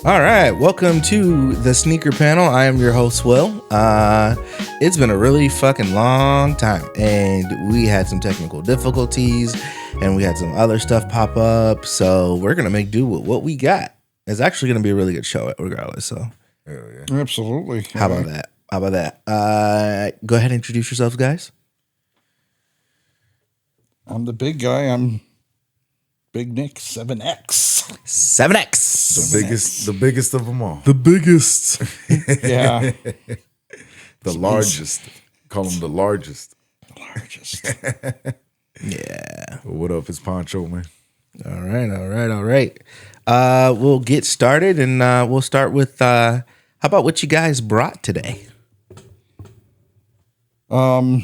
All right, welcome to the Sneaker Panel. I am your host, Swill. It's been a really fucking long time, and we had some technical difficulties, and we had some other stuff pop up, so we're going to make do with what we got. It's actually going to be a really good show regardless, so. Hell yeah. Absolutely. How about that? Go ahead and introduce yourselves, guys. I'm the big guy. I'm Big Nick 7X. 7X. The biggest of them all. The biggest. Yeah. The largest. Call him the largest. The largest. Yeah. Well, what up? It's Pancho, man. All right. We'll get started, and we'll start with how about what you guys brought today? I'll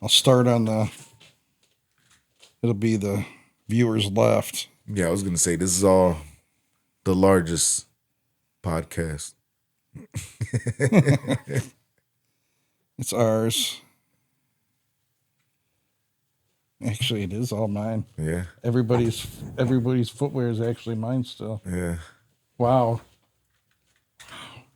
start on it'll be the viewers left. Yeah, I was going to say, this is all the largest podcast. It's ours. Actually, it is all mine. Yeah. Everybody's footwear is actually mine still. Yeah. Wow.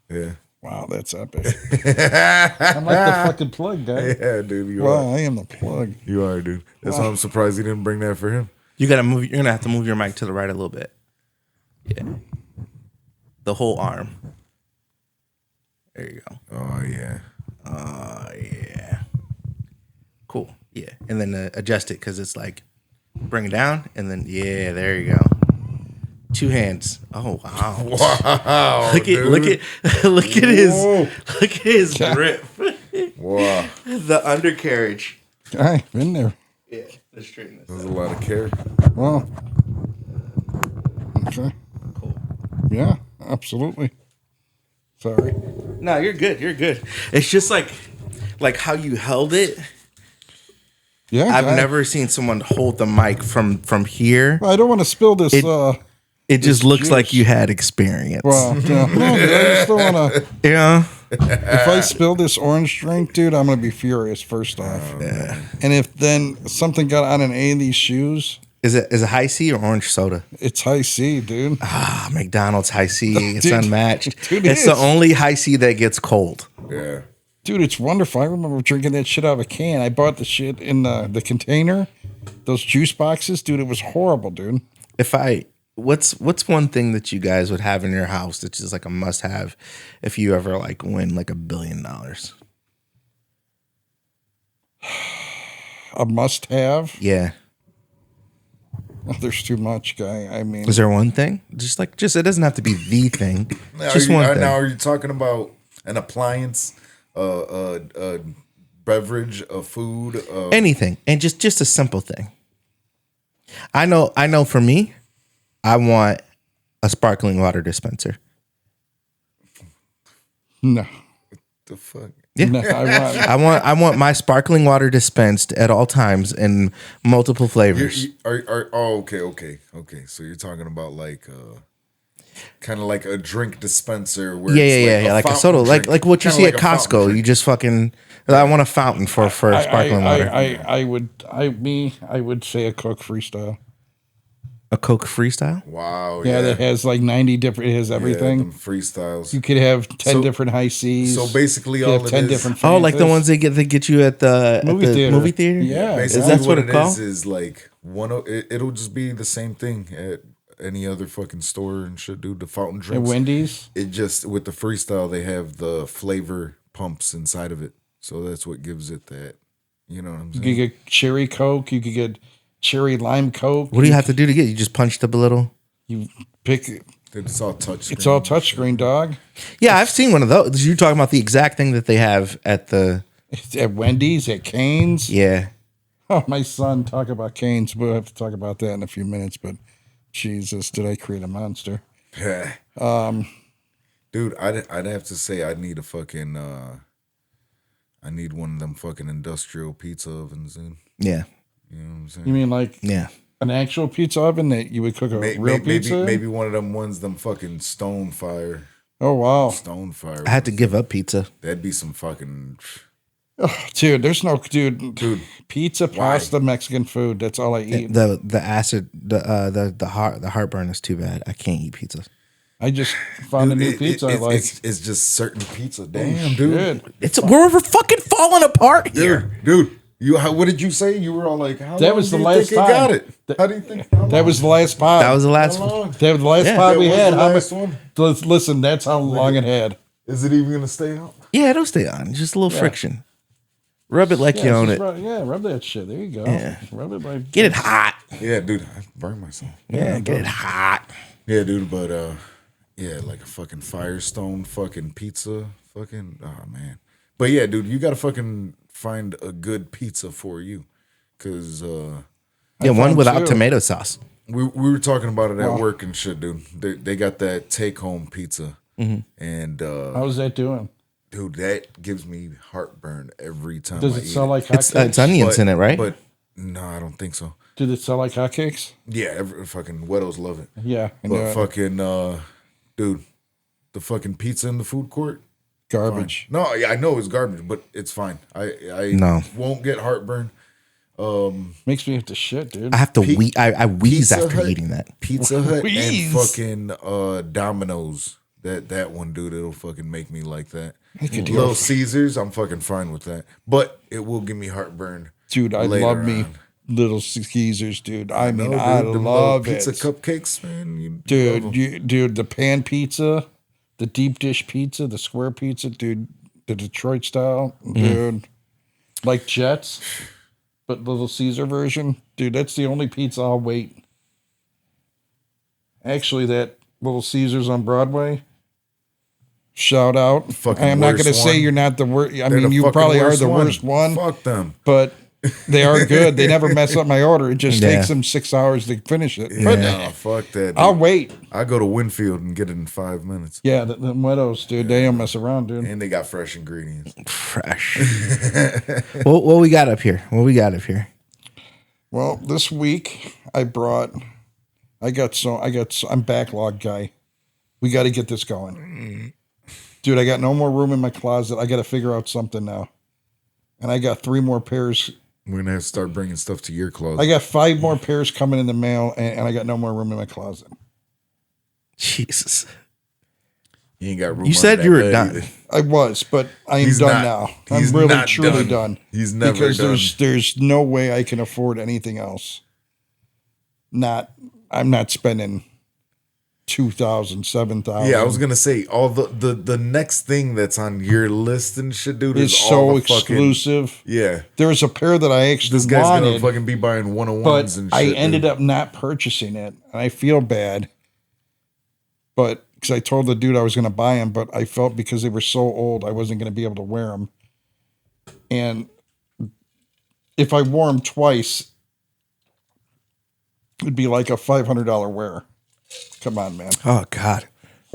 Yeah. Wow, that's epic. I'm like the fucking plug guy. Yeah, dude. You Wow, are. I am the plug. You are, dude. That's why I'm surprised he didn't bring that for him. You're gonna have to move your mic to the right a little bit. Yeah. The whole arm. There you go. Oh, yeah. Yeah. Cool. Yeah. And then adjust it because it's like bring it down and then there you go. Two hands. Oh wow. Wow. Look at his grip. Wow. The undercarriage. I've been there. Yeah, the straightness. There's a lot of care. Well, okay. Cool. Yeah, absolutely. Sorry. No, you're good. It's just like how you held it. Yeah, I've never seen someone hold the mic from here. I don't want to spill this. It just looks juice. like you had experience. Well, yeah, no, I just don't want to. Yeah. If I spill this orange drink, dude, I'm gonna be furious. First off, and if then something got on any of these shoes, Is it high C or orange soda? it's high C, dude. McDonald's high C. It's Dude. unmatched. Dude, It's the only high C that gets cold. Yeah. Dude, it's wonderful. I remember drinking that shit out of a can. I bought the shit in the container, those juice boxes, dude. It was horrible, dude. What's one thing that you guys would have in your house that's just like a must have if you ever like win like $1 billion? A must have. Yeah. There's too much, guy. I mean, Is there one thing? Just it doesn't have to be the thing. Just one thing. Now, are you talking about an appliance, a beverage, a food? Anything. And just a simple thing. I know for me, I want a sparkling water dispenser. no. The fuck? Yeah. No, I want my sparkling water dispensed at all times in multiple flavors. Okay. So you're talking about like kind of like a drink dispenser where Yeah, like a soda, drink, like what you kinda see like at a fountain Costco. drink. You just fucking. I want a fountain for sparkling water. I would say a Coke Freestyle. A Coke Freestyle. Wow. Yeah, that has like 90 different. It has everything. Yeah, them freestyles. You could have 10 different high C's. So basically, You all have it 10 is- different. Oh, like the Fantas. ones they get you at the movie theater. Yeah. Basically, That's what it it called? is like it'll just be the same thing at any other fucking store and shit, dude. The fountain At drinks. Wendy's. It just with the freestyle, they have the flavor pumps inside of it, so that's what gives it that. You know what I'm You saying? could get cherry Coke. You could get cherry lime Coke. What do you have to do to get? You just punched up a little. You pick. It's all touch. It's all touchscreen, dog. Yeah, I've seen one of those. You're talking about the exact thing that they have at the. It's at Wendy's, at Cane's. Yeah. Oh, my son, talk about Cane's. We'll have to talk about that in a few minutes. But Jesus, did I create a monster? Yeah. Dude, I'd have to say I need a fucking. I need one of them fucking industrial pizza ovens, dude. Yeah. You know what I'm saying? You mean like Yeah. an actual pizza oven that you would cook a real pizza? Maybe one of them ones, them fucking stone fire. Oh, wow. Stone fire. I had to give up pizza. That'd be some fucking. Oh, dude, there's no dude. Pizza, pasta, Mexican food. That's all I eat. The acid, the heartburn is too bad. I can't eat pizza. I just found a new pizza I like. It's just certain pizza. Damn, dude. We're fucking falling apart here. Dude. What did you say? You were all like, how That long was do the you last think it time. got it? How do you think? That was the last pod. That was the last How one. long? That was the last pod we That was had. the How last much? one? Listen, that's how long it had. Is it even gonna stay out? Yeah, it'll stay on. Just a little friction. Rub it like you own it. Rub that shit. There you go. Yeah. Rub it like. Get it hot. Yeah, dude, I burned myself. Yeah, get it hot. Yeah, dude, but yeah, like a fucking Firestone fucking pizza. Fucking oh man. But yeah, dude, you gotta fucking find a good pizza for you. Cause Yeah, one without too. tomato sauce. we were talking about it at work and shit, dude. They got that take home pizza. And How's that doing? dude, that gives me heartburn every time. Does I it eat sell like It's hotcakes? onions in it, right? But no, I don't think so. Did it sell like hotcakes? Yeah, fucking Weddles love it. Yeah. I know But it. fucking dude, the fucking pizza in the food court. Garbage. No, yeah, I know it's garbage, but it's fine. I No. won't get heartburn. Makes me have to shit, dude. I have to I wheeze Pizza after Hut- eating that. Pizza Hut and Wheeze. fucking Domino's. That one, dude, it'll fucking make me like that. could do Little it. Caesars, I'm fucking fine with that. But it will give me heartburn. Dude, I later love me on. Little Caesars, dude. I mean, No, I dude, them love little it. pizza cupcakes, man. You love 'em. Dude, the pan pizza, the deep dish pizza, the square pizza, dude, the Detroit style, dude. Like Jets, but Little Caesar version. Dude, that's the only pizza I'll wait. Actually, that Little Caesars on Broadway, shout out. Fucking I'm not going to worst say one. you're not the worst. I They're mean, the you fucking probably are worst the worst one. Fuck them. But they are good. They never mess up my order. It just Yeah. takes them 6 hours to finish it. But Yeah, fuck that. Dude. I'll wait. I go to Winfield and get it in 5 minutes. Yeah, the Widows, dude, they don't mess around, dude. And they got fresh ingredients. Fresh. What we got up here? What we got up here? Well, this week I'm backlog guy. We got to get this going. Dude, I got no more room in my closet. I got to figure out something now. And I got 3 more pairs. We're gonna have to start bringing stuff to your closet. I got 5 more pairs coming in the mail, and I got no more room in my closet. Jesus. You ain't got room. You said under you that were bed done. either. I was, but I am He's done not. now. He's I'm really, not truly done. done. He's never because done. there's no way I can afford anything else. I'm not spending $2,000, $7,000. Yeah, I was gonna say all the next thing that's on your list and shit, dude, It's is so all the fucking, exclusive. yeah, There's a pair that I actually this guy's wanted, gonna fucking be buying 101s but and shit. I ended dude. up not purchasing it, and I feel bad. But because I told the dude I was going to buy them, but I felt because they were so old, I wasn't going to be able to wear them. And if I wore them twice, it'd be like a $500 wear. Come on, man. Oh God.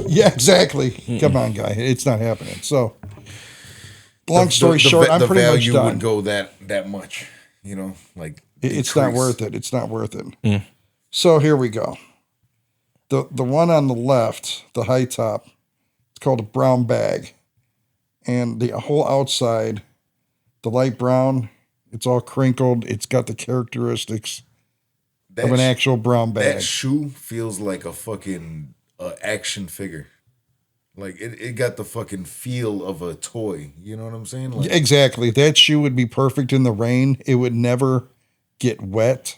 Yeah, exactly. Come on, guy. It's not happening. So, long story short, I'm pretty much value done. would go that much, you know, like It's not decrease. worth it. It's not worth it. So here we go. The one on the left, the high top, it's called a brown bag. And the whole outside, the light brown, it's all crinkled. It's got the characteristics That of an sh- actual brown bag. That shoe feels like a fucking action figure. Like it got the fucking feel of a toy. You know what I'm saying? Like, Exactly. That shoe would be perfect in the rain. It would never get wet.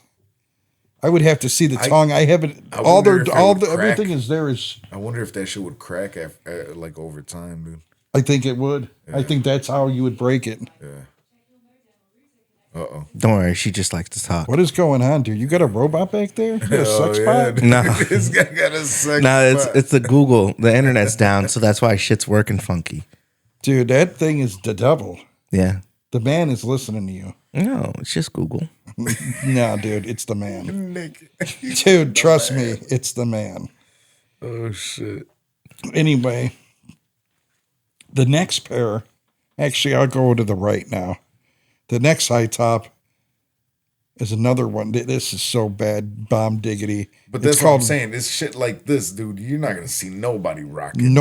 I would have to see the tongue. I haven't. I wonder if it would crack. Everything is there. Is I wonder if that shit would crack like over time, dude. I think it would. I think that's how you would break it. Uh-oh. Don't worry, she just likes to talk. What is going on, dude? You got a robot back there? You got a sex bot? dude. No. This guy got a sex No, bot. it's the Google. The internet's down, so that's why shit's working funky. Dude, that thing is the devil. Yeah. The man is listening to you. No, it's just Google. No, dude, it's the man. Nick. Dude, trust me, it's the man. Oh shit. Anyway, the next pair, actually, I'll go to the right now. The next high top is another one. This is so bad, bomb diggity. But that's what I'm saying. This shit like this, dude, you're not gonna see nobody rocking.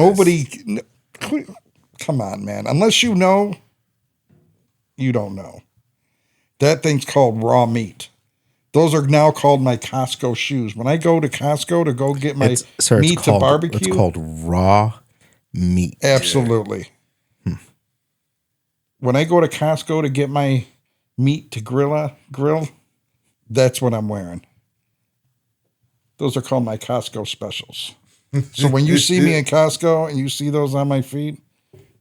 Come on, man. Unless you know, you don't know. That thing's called raw meat. Those are now called my Costco shoes. When I go to Costco to go get my meat to barbecue. It's called raw meat. Absolutely. When I go to Costco to get my meat to grill, that's what I'm wearing. Those are called my Costco specials. So when you see me in Costco and you see those on my feet,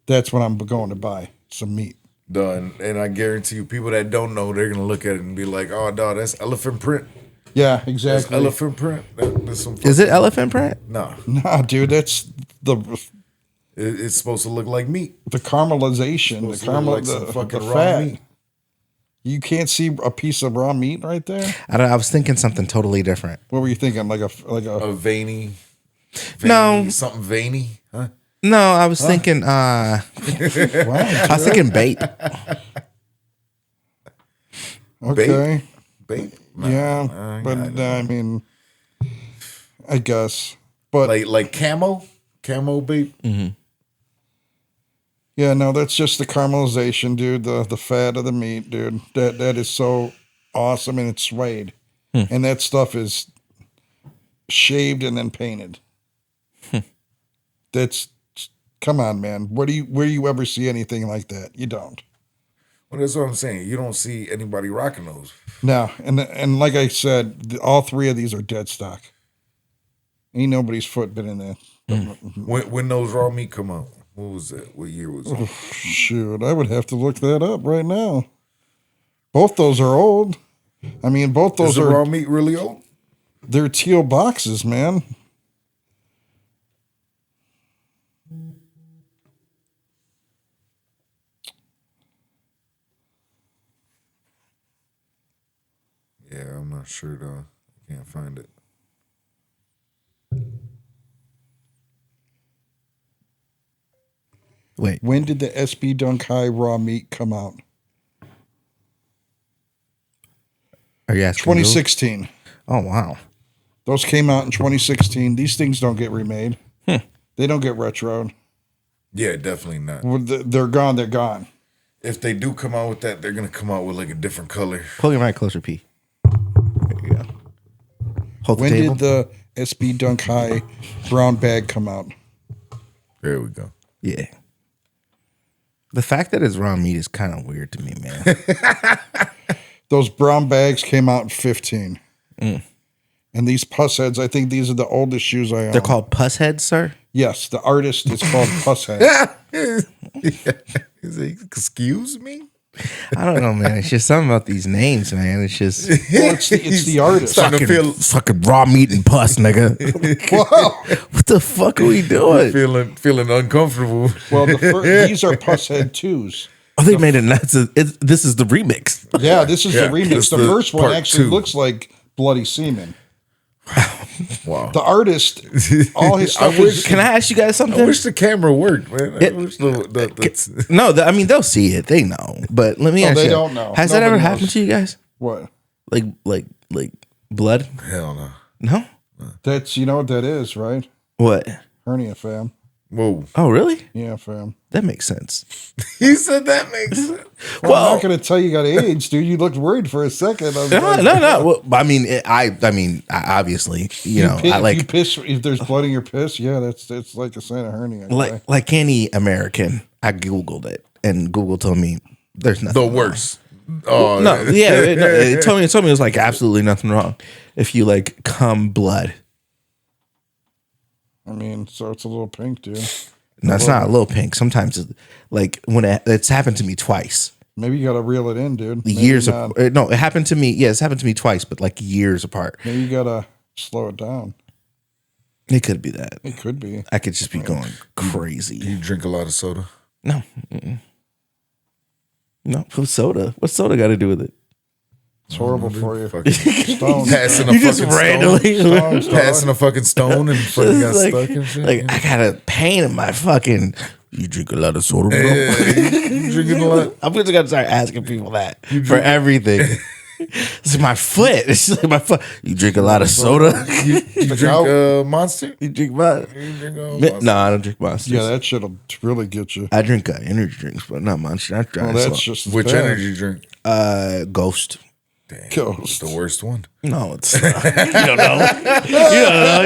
that's what I'm going to buy, some meat. Done. And I guarantee you, people that don't know, they're gonna look at it and be like, "Oh, dog, that's elephant print." Yeah, exactly. That's elephant print. That's some Is it elephant print? Nah, dude, that's it's supposed to look like meat. the caramelization, the raw fat. meat. You can't see a piece of raw meat right there. I was thinking something totally different. What were you thinking? Like a A veiny, No. something veiny, huh? No, I was thinking. I was thinking bait. okay. Bait. Yeah, but I mean, I guess, but like camo bait. Mm-hmm. Yeah, no, that's just the caramelization, dude. The fat of the meat, dude. That is so awesome, and it's suede, and that stuff is shaved and then painted. That's come on, man. Where do you ever see anything like that? You don't. Well, that's what I'm saying. You don't see anybody rocking those. No, and like I said, all three of these are dead stock. Ain't nobody's foot been in there. When those raw meat come out, what was that? What year was it? Oh, shoot, I would have to look that up right now. Both those are old. I mean, both those Is the are raw meat really old? They're teal boxes, man. Yeah, I'm not sure though. I can't find it. Wait, When did the SB Dunk High raw meat come out? are you asking? 2016. Oh wow. Those came out in 2016. These things don't get remade. They don't get retroed. Yeah, definitely not. They're gone. They're gone. If they do come out with that, they're gonna come out with like a different color. Pull your mic closer, P. There you go. Hold the When table. did the SB Dunk High brown bag come out? There we go. Yeah. The fact that it's raw meat is kind of weird to me, man. Those brown bags came out in 15. And these puss heads, I think these are the oldest shoes I own. They're called puss heads, sir? Yes, the artist is called Puss Head. Excuse me? I don't know, man. It's just something about these names, man. It's just Well, it's the artist. fucking raw meat and pus, nigga. Wow. What the fuck are we doing? Feeling uncomfortable. Well, these are Puss Head 2s. Oh, they made it. This is the remix. Yeah, this is the remix. it's The the first one part actually 2. looks like Bloody Semen. Wow. The artist, all his stuff is... Can I ask you guys something? I wish the camera worked, man. I wish No, I mean they'll see it. They know. But let me ask you. they don't know. Has that Nobody ever knows. happened to you guys? What? Like blood? Hell no. No. That's, you know what that is, right? What? Hernia, fam. Whoa. Oh, really? Yeah, fam. That makes sense. He said that makes sense. Well, I'm not going to tell you got AIDS, dude. You looked worried for a second. I was like, No. Well, I mean, I obviously, if you piss, if there's blood in your piss, yeah, it's like a sign of hernia. Okay? like any American, I Googled it, and Google told me there's nothing. The wrong. worst. Oh, No, yeah, it told me it was like absolutely nothing wrong if you like cum blood. I mean, so it's a little pink, dude. No, it's not a little pink. Sometimes, like when it's happened to me twice. Maybe you got to reel it in, dude. Maybe Years not. of no, it happened to me. Yeah, it's happened to me twice, but like years apart. Maybe you got to slow it down. It could be that. It could be. I could just be going crazy. You drink a lot of soda? No, no. What's soda? What's soda got to do with it? It's horrible for you. Stones. Passing a You just fucking randomly stone. Passing a fucking stone and fucking got stuck and shit. Like I got a pain in my fucking. You drink a lot of soda, bro. You drinking a lot? I'm just gonna start asking people that for everything. It's my foot. It's just like my foot. You drink a lot of soda. You drink Monster? You drink Monster? You drink Monster? No, I don't drink Monsters. Yeah, that shit'll really get you. I drink energy drinks, but not Monster. I try Well, that's just Which bad. energy drink? Ghost. Ghost. The worst one. No, it's not. You don't know. You don't know.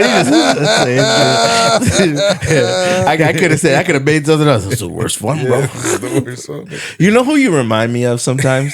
I could have said, I could have made something else. It's the worst one, bro. It's the worst one. You know who you remind me of sometimes?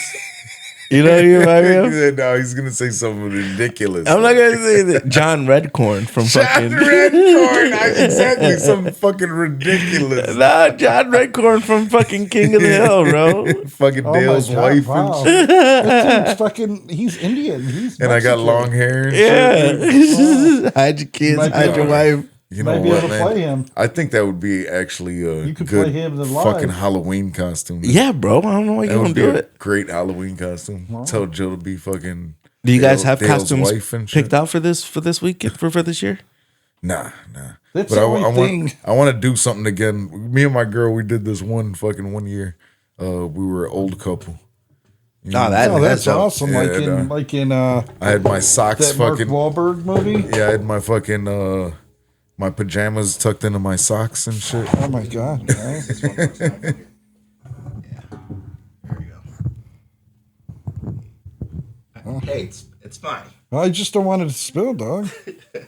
You know who you remind me of? No, he's gonna say something ridiculous. I'm not gonna say that. John Redcorn from fucking Redcorn. Exactly, something fucking ridiculous. Nah, John Redcorn from fucking King of the Hill, bro. Fucking Oh my Dale's God, wife wow. and shit. That dude's fucking, he's Indian. He's And I got Mexican. long hair and shit. Yeah. Hide your kids, Might be hide your wife. You know Might be what, able to man? play him. I think that would be actually a You could good play him in fucking live. Halloween costume. Yeah, bro. I don't know why you That don't would be do a it. great Halloween costume. Tell Jill to be fucking. Do you guys have Dale's costumes wife and shit. picked out for this week for this year? Nah. That's But the I only thing. want to do something again. Me and my girl, we did this one year. We were an old couple. You know? Oh, That's dope. awesome. Yeah, Like in I had my socks that Mark fucking. Wahlberg movie. Yeah, I had my fucking my pajamas tucked into my socks and shit. Oh my God. Right? Hey, it's fine. I just don't want it to spill, dog.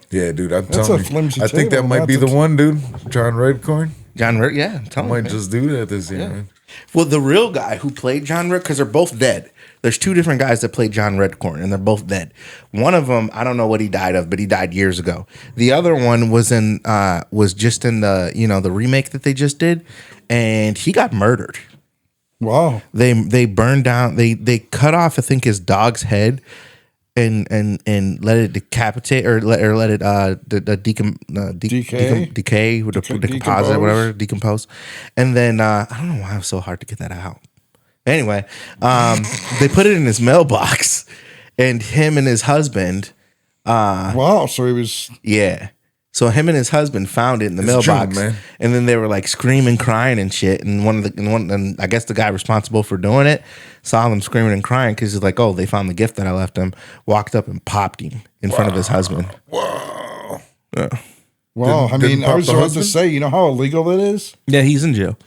Yeah, dude, I'm That's telling a you. flimsy I think that table, might not be the the one, dude. John Redcorn. John Rick, yeah, I tell me. might just do that this year, man. Well, the real guy who played John Rick, because they're both dead. There's two different guys that played John Redcorn, and they're both dead. One of them, I don't know what he died of, but he died years ago. The other one was just in the remake that they just did, and he got murdered. Wow. They burned down. They cut off, I think, his dog's head, and let it decapitate or let it decay with deposit or whatever, decompose. And then I don't know why it was so hard to get that out. Anyway, they put it in his mailbox, and him and his husband, Wow. So he was. yeah. So him and his husband found it in the It's mailbox, June, man. and then they were like screaming, crying, and shit. And and I guess the guy responsible for doing it saw them screaming and crying because he's like, "Oh, they found the gift that I left him." Walked up and popped him in front of his husband. Wow. Wow. I Didn't mean, I pop was the about to husband? say, you know how illegal that is? Yeah, he's in jail.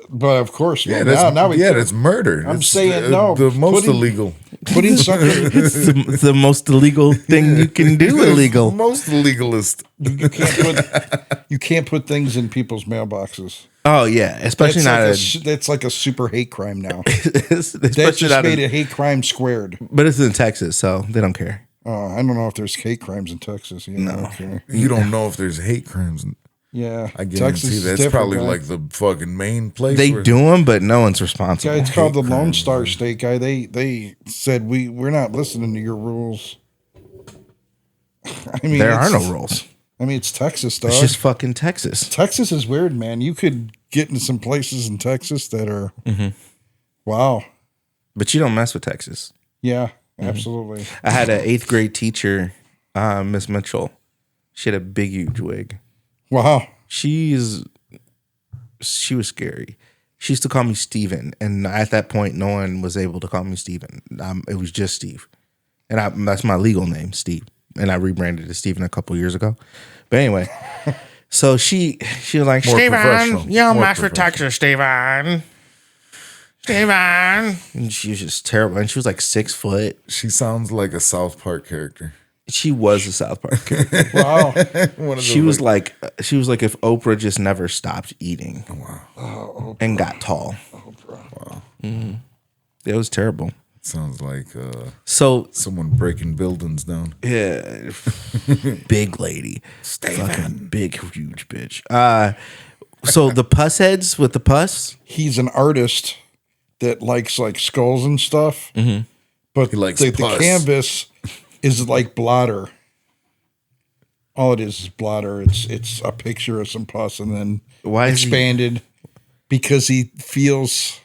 But of course, Yeah, man, that's murder. I'm It's, saying no. The most Putting- illegal. putting something. It's the most illegal thing you can do. Illegal. Most illegalist. You can't put things in people's mailboxes. Oh yeah, especially That's like a super hate crime now. That especially just not. made a hate crime squared. But it's in Texas, so they don't care. I don't know if there's hate crimes in Texas. Yeah, No. okay. You don't know if there's hate crimes. Yeah, I Texas guarantee is that's different, probably guy. like the fucking main place. They where- do them, but no one's responsible. Guy, it's called the hate Lone crimes, Star State guy. They said we're not listening to your rules. I mean, There are it's- no rules. I mean, it's Texas, dog. It's just fucking Texas. Texas is weird, man. You could get into some places in Texas that are, wow. But you don't mess with Texas. Yeah, absolutely. I had an 8th grade teacher, Miss Mitchell. She had a big, huge wig. Wow. She was scary. She used to call me Steven. And at that point, no one was able to call me Steven. It was just Steve. And that's my legal name, Steve. And I rebranded to Steven a couple years ago. But anyway, so she was like, More Steven, professional. you don't More mess with professional. Texas, Steven. Steven. And she was just terrible. And she was like 6 foot. She sounds like a South Park character. She was a South Park character. Wow. One of She those, was like if Oprah just never stopped eating and got tall. Wow. It was terrible. sounds like So someone breaking buildings down. yeah, big lady, fucking big huge bitch. So the pus heads with the pus. He's an artist that likes like skulls and stuff, but He likes the pus. canvas is like blotter. All it is blotter. It's a picture of some pus and then Why is he- expanded because he feels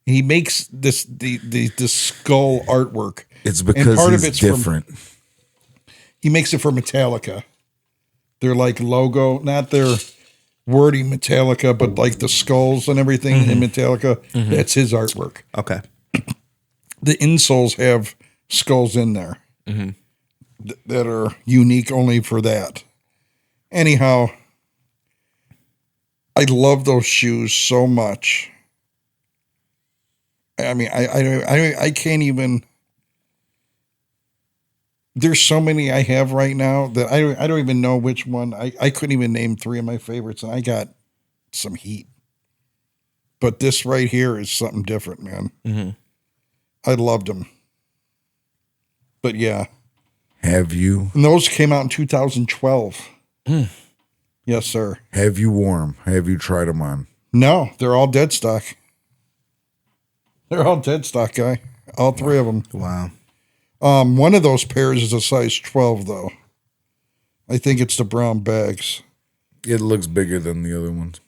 he makes this the skull artwork. It's And because part of he's it's from- different. He makes it for Metallica. Their like logo, not their wording Metallica, but like the skulls and everything in Metallica. That's his artwork. Okay. The insoles have skulls in there that are unique only for that. Anyhow, I love those shoes so much. I mean, I can't even. there's so many I have right now that I don't even know which one. I couldn't even name 3 of my favorites, and I got some heat. But this right here is something different, man. Mm-hmm. I loved them. But yeah. Have you? And those came out in 2012. Yes, sir. Have you worn 'em? Have you tried them on? No, they're all dead stock. They're all dead stock, guy. All 3 of them. Wow. One of those pairs is a size 12, though. I think it's the brown bags. It looks bigger than the other ones.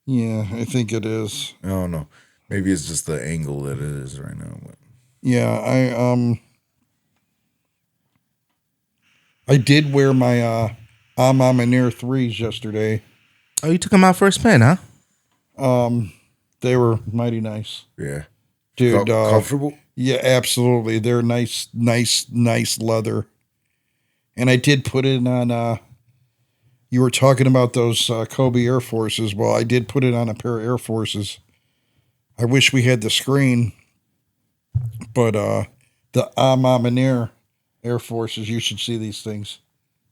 Yeah, I think it is. I don't know. Maybe it's just the angle that it is right now. But. Yeah, I did wear my Air 3s yesterday. Oh, you took them out for a spin, huh? They were mighty nice. Yeah. Dude. Comfortable? Yeah, absolutely. They're nice leather. And I did put it on, you were talking about those Kobe Air Forces. Well, I did put it on a pair of Air Forces. I wish we had the screen, but the Air Forces, you should see these things.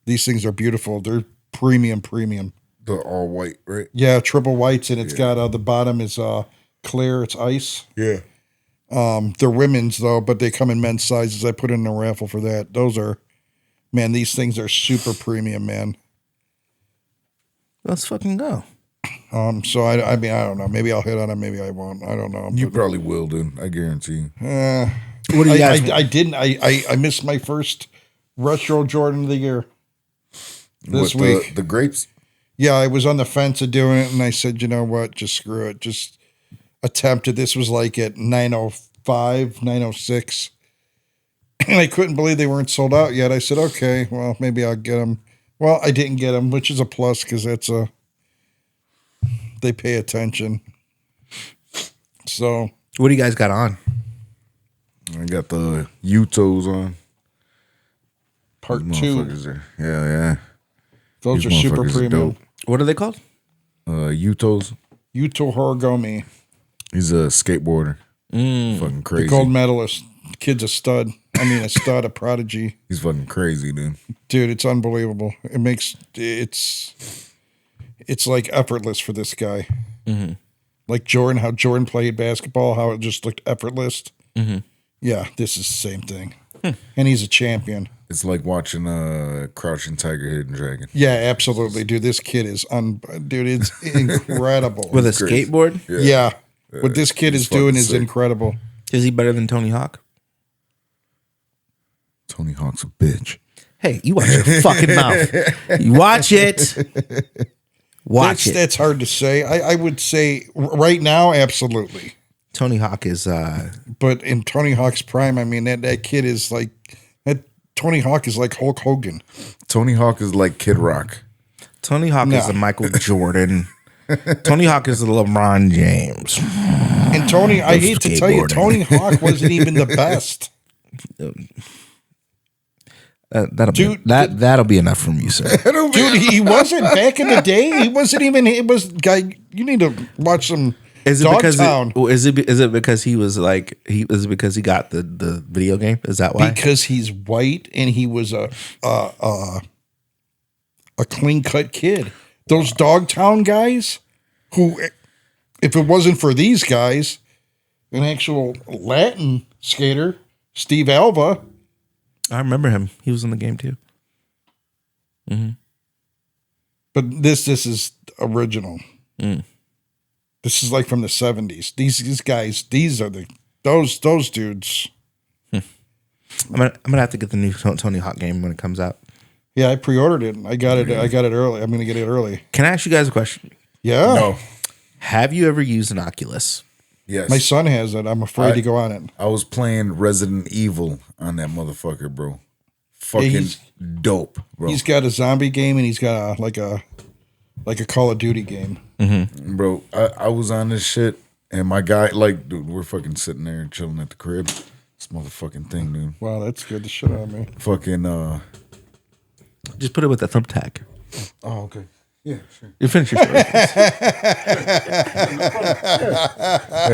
These things are beautiful. They're premium. The all white, right? Yeah, triple whites, and it's got the bottom is clear. It's ice. Yeah. They're women's though, but they come in men's sizes. I put in a raffle for that. Those are, man, these things are super premium, man. Let's fucking go. So I mean, I don't know. Maybe I'll hit on them. Maybe I won't. I don't know. You probably will, dude. I guarantee you. What do you guys? I didn't. I missed my first retro Jordan of the year this week. The grapes? Yeah, I was on the fence of doing it, and I said, you know what? Just screw it. Just attempted. This was like at 9:05, 9:06. And I couldn't believe they weren't sold out yet. I said, okay, well, maybe I'll get them. Well, I didn't get them, which is a plus because they pay attention. So. What do you guys got on? I got the Utos on. Part These 2. motherfuckers are- yeah. Those These are super motherfuckers premium. dope. What are they called? Utos. Yuto Horigome, He's a skateboarder. Fucking crazy. the gold medalist. Kid's a stud. I mean, a stud, a prodigy. He's fucking crazy, dude. Dude, it's unbelievable. It's like effortless for this guy. Mm-hmm. Like Jordan, how Jordan played basketball, how it just looked effortless. Mm-hmm. Yeah, this is the same thing. And he's a champion. It's like watching Crouching Tiger, Hidden Dragon. Yeah, absolutely, dude. This kid is dude, it's incredible. With a crazy. skateboard? Yeah. What this kid is doing is sick. incredible. Is he better than Tony Hawk? Tony Hawk's a bitch. Hey, you watch your fucking mouth. You watch it. Watch it. That's hard to say. I would say right now, absolutely. Tony Hawk is But in Tony Hawk's prime, I mean, that kid is like, Tony Hawk is like Hulk Hogan. Tony Hawk is like Kid Rock. Tony Hawk is No. a Michael Jordan. Tony Hawk is a LeBron James. And Tony, I hate to tell you, skateboarding. Tony Hawk wasn't even the best. That'll be enough from you, sir. Dude, he wasn't back in the day. He wasn't even. It was guy. You need to watch some. Is it Dogtown. because is it because he was like is it because he got the video game? Is that why? Because he's white and he was a clean cut kid. Those Dogtown guys, who, if it wasn't for these guys, an actual Latin skater, Steve Alva. I remember him. He was in the game too. Mm-hmm. But this is original. Mm. This is like from the 70s. These guys, these are those dudes. I'm gonna have to get the new Tony Hawk game when it comes out. Yeah, I pre-ordered it. I got it early. I'm gonna get it early. Can I ask you guys a question? Yeah. No. Have you ever used an Oculus? Yes. My son has it. I'm afraid to go on it. I was playing Resident Evil on that motherfucker, bro. Fucking he's- dope, bro. He's got a zombie game and he's got like a Call of Duty game. Mm-hmm. Bro, I was on this shit, and my guy, like, dude, we're fucking sitting there chilling at the crib. This motherfucking thing, dude. Wow, that scared the shit out of me. Fucking, Just put it with a thumbtack. oh, okay. Yeah, sure. You finish your story. Hey,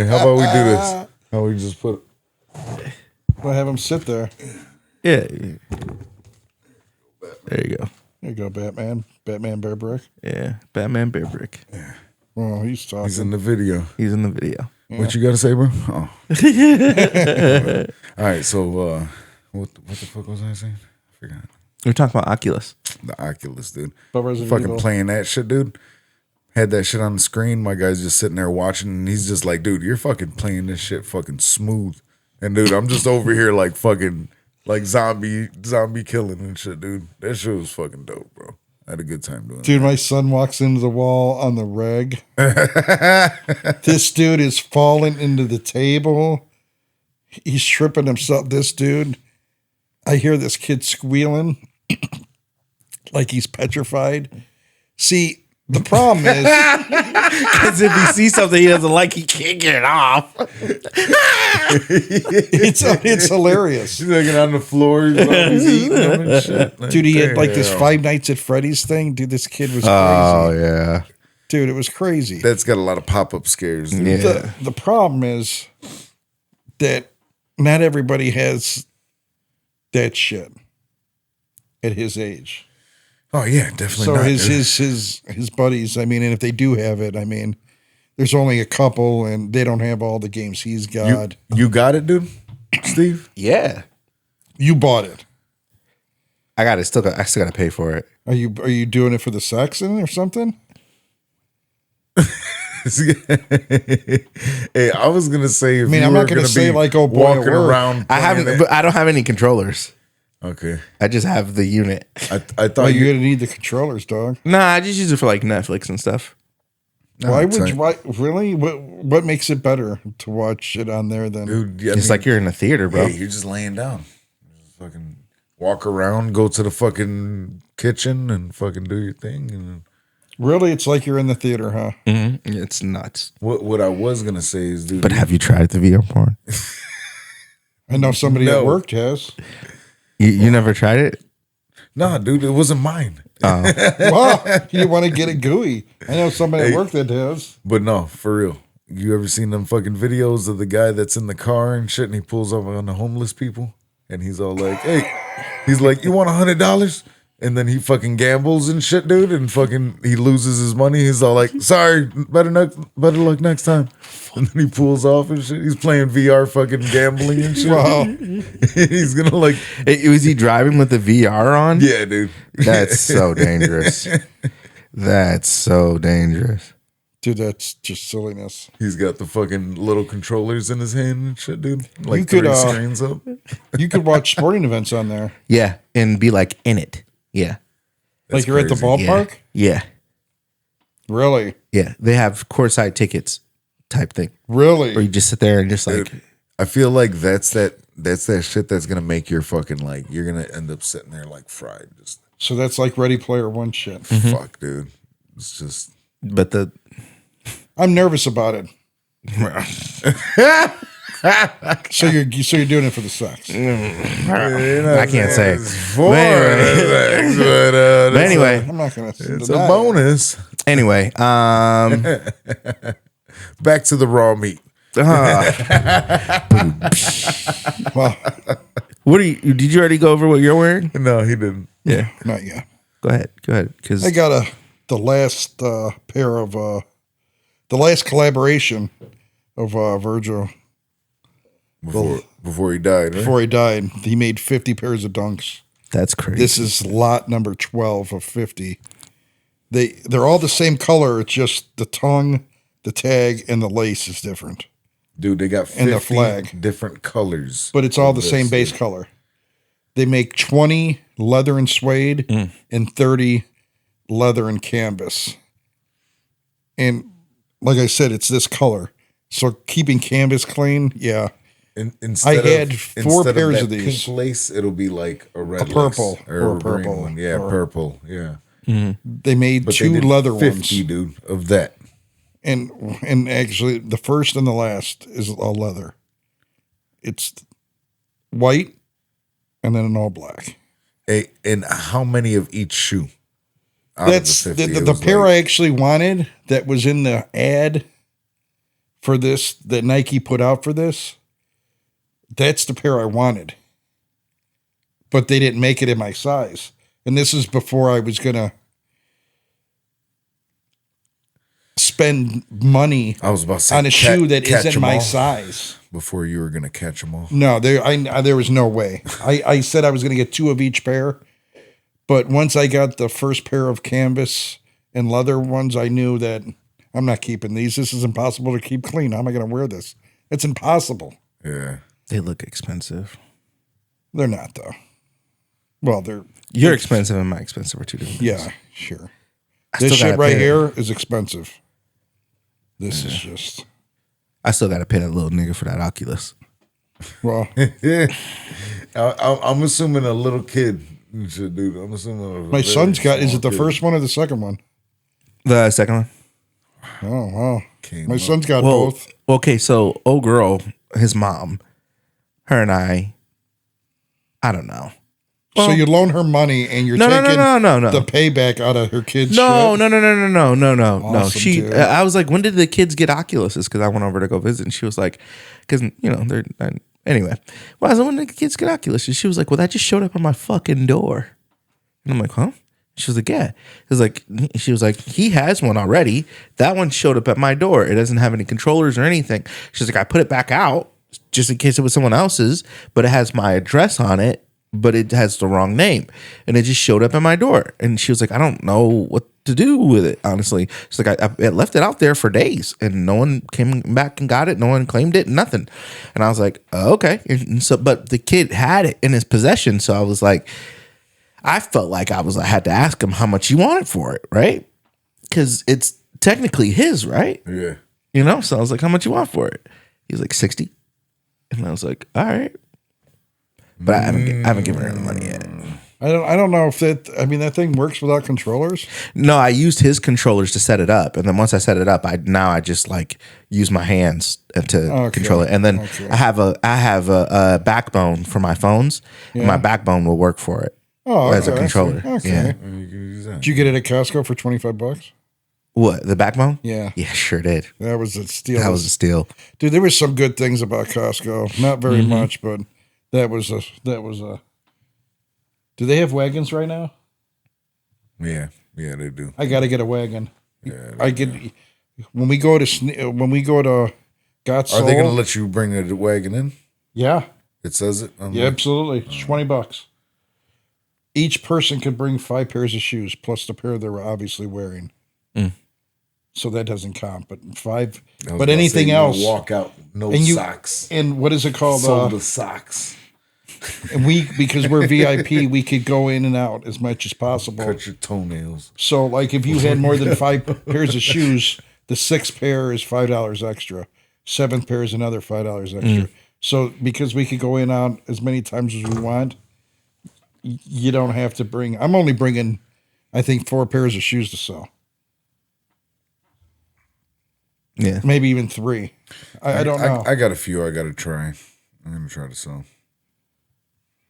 how about we do this? How we just put We'll have him sit there. Yeah. There you go. There you go, Batman. Batman Bear Brick. Yeah, Batman Bear Brick. Oh, he's talking. He's in the video. He's in the video. What you got to say, bro? Oh. All right, so what the fuck was I saying? I forgot. We're talking about Oculus. The Oculus, dude. But Resident Fucking Evil. playing that shit, dude. Had that shit on the screen. My guy's just sitting there watching, and he's just like, dude, you're fucking playing this shit fucking smooth. And dude, I'm just over here like fucking like zombie killing and shit, dude. That shit was fucking dope, bro. I had a good time doing it. Dude, my son walks into the wall on the reg. This dude is falling into the table. He's tripping himself. This dude, I hear this kid squealing like he's petrified. See, the problem is, Because if he sees something he doesn't like, he can't get it off. it's hilarious. He's like on the floor, he's always eating them and shit. Like, Dude, he had like this damn. Five Nights at Freddy's thing. Dude, this kid was crazy. Oh, yeah. Dude, it was crazy. That's got a lot of pop-up scares, dude. Yeah. The problem is that not everybody has that shit at his age. Oh yeah, definitely. So not, his buddies, I mean, and if they do have it, I mean, there's only a couple and they don't have all the games he's got. You got it, dude, Steve. Yeah. You bought it. I still got to pay for it. Are you doing it for the sex in it or something? Hey, I was gonna say, if I mean, you I'm were not gonna gonna say be like, oh boy, walking at work. around. I playing haven't, it- but I don't have any controllers. Okay, I just have the unit. I thought Well, you're you. gonna need the controllers, dog. Nah, I just use it for like Netflix and stuff. Why would you? Why really? What makes it better to watch it on there than? Dude, It's like you're in a theater, bro. hey, you're just laying down. Just fucking walk around, go to the fucking kitchen, and fucking do your thing. And Really, it's like you're in the theater, huh? It's nuts. what I was gonna say is, dude. But have you tried the VR porn? I know somebody No. at work has. You never tried it? Nah, dude, it wasn't mine. Well, you want to get it gooey. I know somebody at work that has. But no, for real. You ever seen them fucking videos of the guy that's in the car and shit, and he pulls up on the homeless people, and he's all like, "Hey," he's like, "You want $100?" And then he fucking gambles and shit, dude, and fucking he loses his money. He's all like, "Sorry, better luck next time." And then he pulls off and shit. He's playing VR fucking gambling and shit. Wow. He's gonna like, Was he driving with the VR on? yeah, dude. That's so dangerous. That's so dangerous. Dude, that's just silliness. He's got the fucking little controllers in his hand and shit, dude. Like You could, 3 screens up. You could watch sporting events on there. Yeah, and be like in it. Yeah. Like you're at the crazy. ballpark? Yeah. Really? Yeah. They have courtside tickets type thing. Really? Where you just sit there and just like, Dude, I feel like that's that shit that's gonna make your fucking like you're gonna end up sitting there like fried. Just So that's like Ready Player One shit. fuck, dude. It's just but the I'm nervous about it. So you're doing it for the sex. I can't say. for But anyway. But anyway, I'm not gonna. it's a bonus. anyway, Back to the raw meat. Well, what are you? Did you already go over what you're wearing? No, he didn't. Yeah. not yet. Go ahead. Because I got the last pair of the last collaboration of Virgil Before he died, right? before he died. He made 50 pairs of dunks. that's crazy. This is lot number 12 of 50. They're all the same color. It's just the tongue, the tag, and the lace is different. Dude, they got 50 And the flag. different colors. But it's all the of same this, base dude. color. They make 20 leather and suede and 30 leather and canvas. And like I said, it's this color. So keeping canvas clean, yeah. Instead had four instead pairs that of these. pink lace, it'll be like a red purple lace, or a a green purple one. Yeah, or- purple. Yeah. They made But they two did leather 50, ones. dude, of that. And actually the first and the last is all leather. It's white and then an all black. Hey, and how many of each shoe? Out of That's the 50? It the was pair like- I actually wanted that was in the ad for this that Nike put out for this. That's the pair I wanted. But they didn't make it in my size. And this is before I was going to spend money I was about to say, on a shoe that catch isn't 'em my all size. before you were gonna catch them all. No, there was no way. I said I was going to get 2 of each pair. But once I got the first pair of canvas and leather ones, I knew that I'm not keeping these. This is impossible to keep clean. How am I going to wear this? It's impossible. Yeah. They look expensive. They're not, though. Well, You're expensive and my expensive are two different things. yeah, sure. I This still shit gotta right pay- here is expensive. This is just, I still got to pay that little nigga for that Oculus. well, I'm assuming a little kid should do that. I'm assuming my son's got, is it the first one or the second one? The second one. Oh, wow. Came My up. son's got Well, both. okay, so old girl, his mom, her and I don't know. So you loan her money and you're No, no, taking no, no, no, no. the payback out of her kids' No, shit? no. Awesome, She, dude. I was like, when did the kids get Oculuses? Because I went over to go visit, and she was like, because they're anyway. Well, I was like, when did the kids get Oculuses? She was like, well, that just showed up on my fucking door, and I'm like, huh? She was like, yeah. She was like, he has one already. That one showed up at my door. It doesn't have any controllers or anything. She's like, I put it back out just in case it was someone else's, but it has my address on it, but it has the wrong name. And it just showed up at my door. And she was like, I don't know what to do with it, honestly. She's like, I left it out there for days and no one came back and got it. No one claimed it, nothing. And I was like, oh, okay. And so, but the kid had it in his possession. So I was like, I felt like I had to ask him how much he wanted for it, right? Because it's technically his, right? Yeah. So I was like, how much you want for it? He was like 60. And I was like, all right. But I haven't given her the money yet. I don't know if that thing works without controllers. No, I used his controllers to set it up, and then once I set it up, I just like use my hands to control it. And then I have a backbone for my phones, and my backbone will work for it as a controller. Okay. Yeah. You can use that. Did you get it at Costco for $25? What, the backbone? Yeah. Yeah, sure did. That was a steal. That was a steal. Dude, there was some good things about Costco. Not very much, but that was a. Do they have wagons right now? Yeah, they do. I got to get a wagon. Yeah, when we go to Got Soul. Are they going to let you bring a wagon in? Yeah. It says it. Yeah, absolutely. It's $20. Each person could bring 5 pairs of shoes plus the pair they were obviously wearing. So that doesn't count. But 5. But anything else, walk out, no and socks. And what is it called? Sold socks. And because we're VIP, we could go in and out as much as possible. Cut your toenails. So, like, if you had more than 5 pairs of shoes, the 6th pair is $5 extra. 7th pair is another $5 extra. So, because we could go in and out as many times as we want, you don't have to bring. I'm only bringing, I think, 4 pairs of shoes to sell. Yeah. Maybe even 3. I don't know. I got a few I got to try. I'm going to try to sell.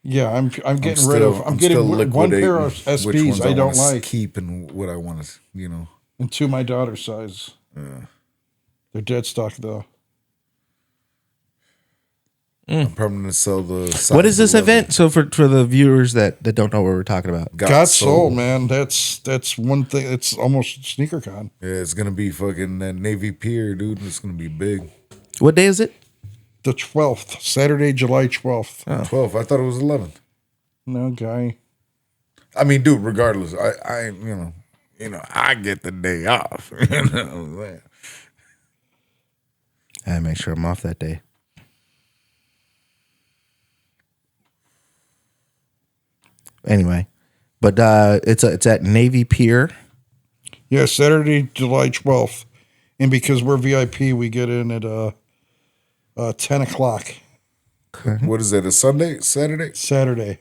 Yeah, I'm getting rid of. I'm getting one pair of SPs I don't like. Keep and what I want to, And 2 my daughter's size. They're Deadstock though. I'm probably going to sell the. What is this size 11. event? So for the viewers that don't know what we're talking about. Got Soul, man. That's one thing. It's almost SneakerCon. Yeah, it's going to be fucking that Navy Pier, dude. It's going to be big. What day is it? The 12th, Saturday, July 12th. 12th. I thought it was 11th. No, guy. I mean, dude, regardless, I I get the day off. I make sure I'm off that day. Anyway, but it's at Navy Pier. Yeah, Saturday, July 12th. And because we're VIP, we get in at 10 o'clock. What is that, a Sunday? Saturday? Saturday.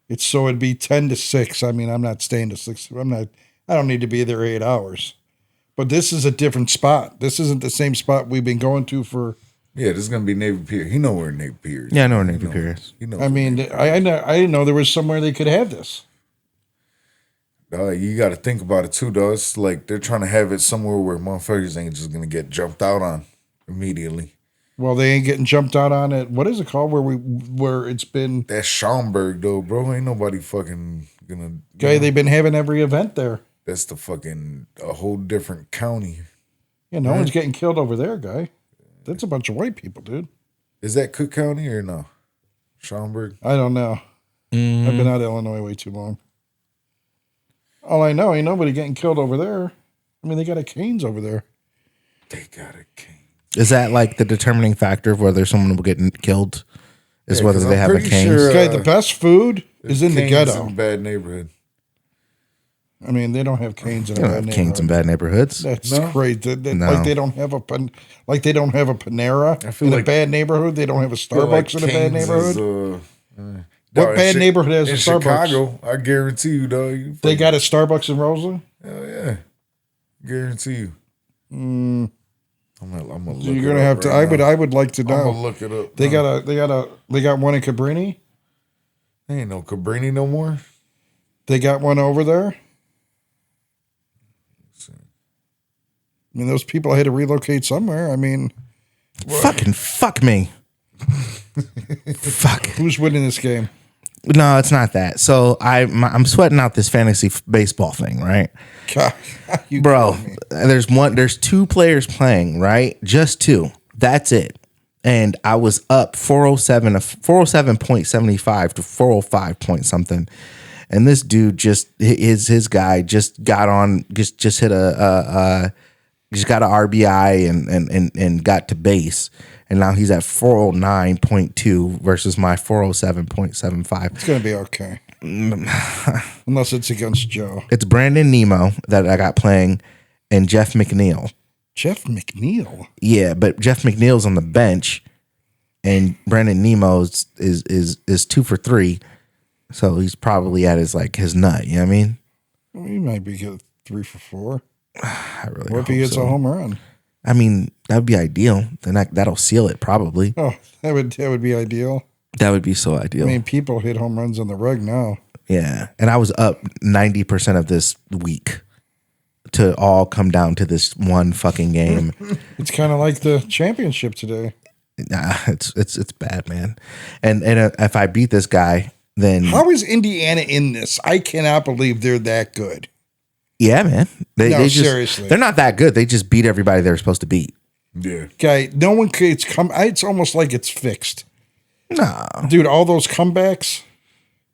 It'd be 10 to 6. I mean, I'm not staying to 6. I don't need to be there 8 hours. But this is a different spot. This isn't the same spot we've been going to for. Yeah, this is going to be Navy Pier. He know where Navy Pier is. Yeah, I know where Navy Pier is. I mean, I didn't know there was somewhere they could have this. You got to think about it too, though. It's like they're trying to have it somewhere where motherfuckers ain't just going to get jumped out on immediately. Well, they ain't getting jumped out on it. What is it called? Where it's been. That's Schaumburg, though, bro. Ain't nobody fucking gonna. Guy, they've been having every event there. That's the fucking a whole different county. Yeah, no one's getting killed over there, guy. That's a bunch of white people, dude. Is that Cook County or no? Schaumburg? I don't know. I've been out of Illinois way too long. All I know, ain't nobody getting killed over there. I mean, they got a Canes over there. They got a cane. Is that like the determining factor of whether someone will get killed? Is Yeah, whether 'cause they I'm have a pretty cane? sure, Okay, the best food is in the Canes ghetto. in a bad neighborhood. I mean, they don't have Canes in They a don't bad have canes in neighborhood. bad neighborhoods. That's No? great. No. Like they don't have a Panera I feel in a like- bad neighborhood. They don't have a Feel like Starbucks in a bad Canes neighborhood. is, What dog, bad in neighborhood has a in Starbucks? Chicago, I guarantee you, dog. They got a Starbucks in Roseland. Hell yeah, guarantee you. I'm gonna look You're it gonna up have to. right now. I would like to I'm gonna know. look it up. They now. got one in Cabrini. There ain't no Cabrini no more. They got one over there. I mean, those people had to relocate somewhere. I mean, Fucking fuck me. Fuck. who's winning this game? No, it's not that. So I'm sweating out this fantasy baseball thing, right? God, you Bro, kidding me. there's two players playing, right? Just two. That's it. And I was up 407.75 to 405 point something. And this dude his guy just got on, just hit just got an RBI and got to base. And now he's at 409.2 versus my 407.75. It's gonna be okay, unless it's against Joe. It's Brandon Nemo that I got playing and Jeff McNeil. Jeff McNeil. Yeah, but Jeff McNeil's on the bench and Brandon Nemo's is 2 for 3. So he's probably at his nut, you know what I mean? Well, he might be get 3 for 4. I really What if he hope gets so. a home run? I mean, that would be ideal. Then that'll seal it probably. Oh, that would be ideal. That would be so ideal. I mean, people hit home runs on the reg now. Yeah. And I was up 90% of this week to all come down to this one fucking game. It's kind of like the championship today. Nah, it's bad, man. And if I beat this guy, then How is Indiana in this? I cannot believe they're that good. yeah, man. No, They just, seriously. they're not that good. They just beat everybody they're supposed to beat. Yeah. Guy, no one could. It's almost like it's fixed. Nah. Dude, all those comebacks.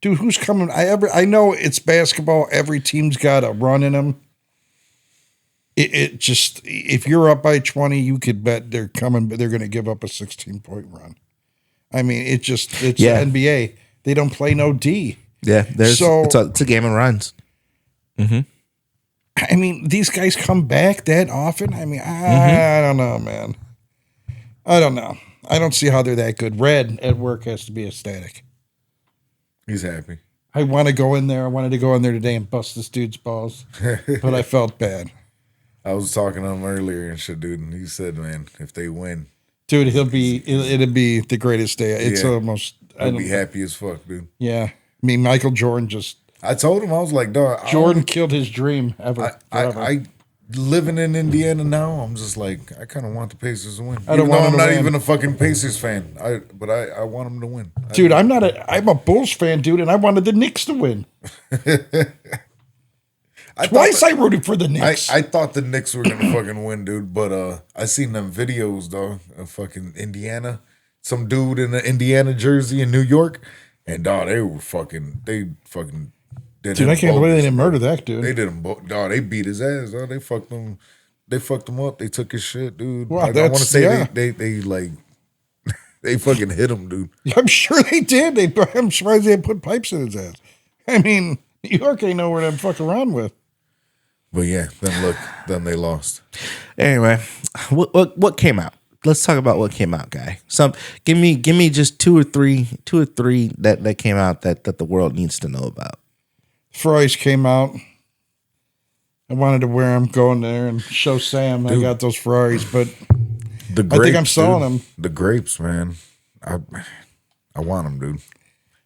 Dude, who's coming? I know it's basketball. Every team's got a run in them. It just, if you're up by 20, you could bet they're coming, but they're going to give up a 16-point run. I mean, it's Yeah. the NBA. They don't play no D. Yeah, So- it's a game of runs. I mean, these guys come back that often. I mean, I don't know, man. I don't know. I don't see how they're that good. Red at work has to be ecstatic. He's happy. I want to go in there. I wanted to go in there today and bust this dude's balls, but I felt bad. I was talking to him earlier and shit, dude, and he said, man, if they win, Dude, it'll be the greatest day. It's Yeah. almost, I'll be happy as fuck, dude. yeah. I mean, Michael Jordan I told him, I was like, dog, Jordan killed his dream ever. forever. I living in Indiana now, I'm just like, I kind of want the Pacers to win. I don't Even want though them I'm to not win. even a fucking Pacers fan. But I want them to win. Dude, I'm a Bulls fan, dude, and I wanted the Knicks to win. Twice I rooted for the Knicks. I thought the Knicks were gonna fucking win, dude. But I seen them videos, dog, of fucking Indiana. Some dude in an Indiana jersey in New York, and dog, they fucking did Dude, him I can't believe they bogus, didn't bro. murder that dude. They did him, dog. They beat his ass, dog. They fucked him up. They took his shit, dude. Wow, Like, I want to that's- say yeah. they like they fucking hit him, dude. I'm sure they did. I'm surprised they put pipes in his ass. I mean, New York ain't nowhere to fuck around with. But yeah, then they lost. Anyway, what came out? Let's talk about what came out, guy. Give me just two or three that came out that the world needs to know about. Fries came out. I wanted to wear them, go in there and show Sam I got those Ferraris, but The I think I'm grapes, selling dude. them. The grapes, man. I want them, dude.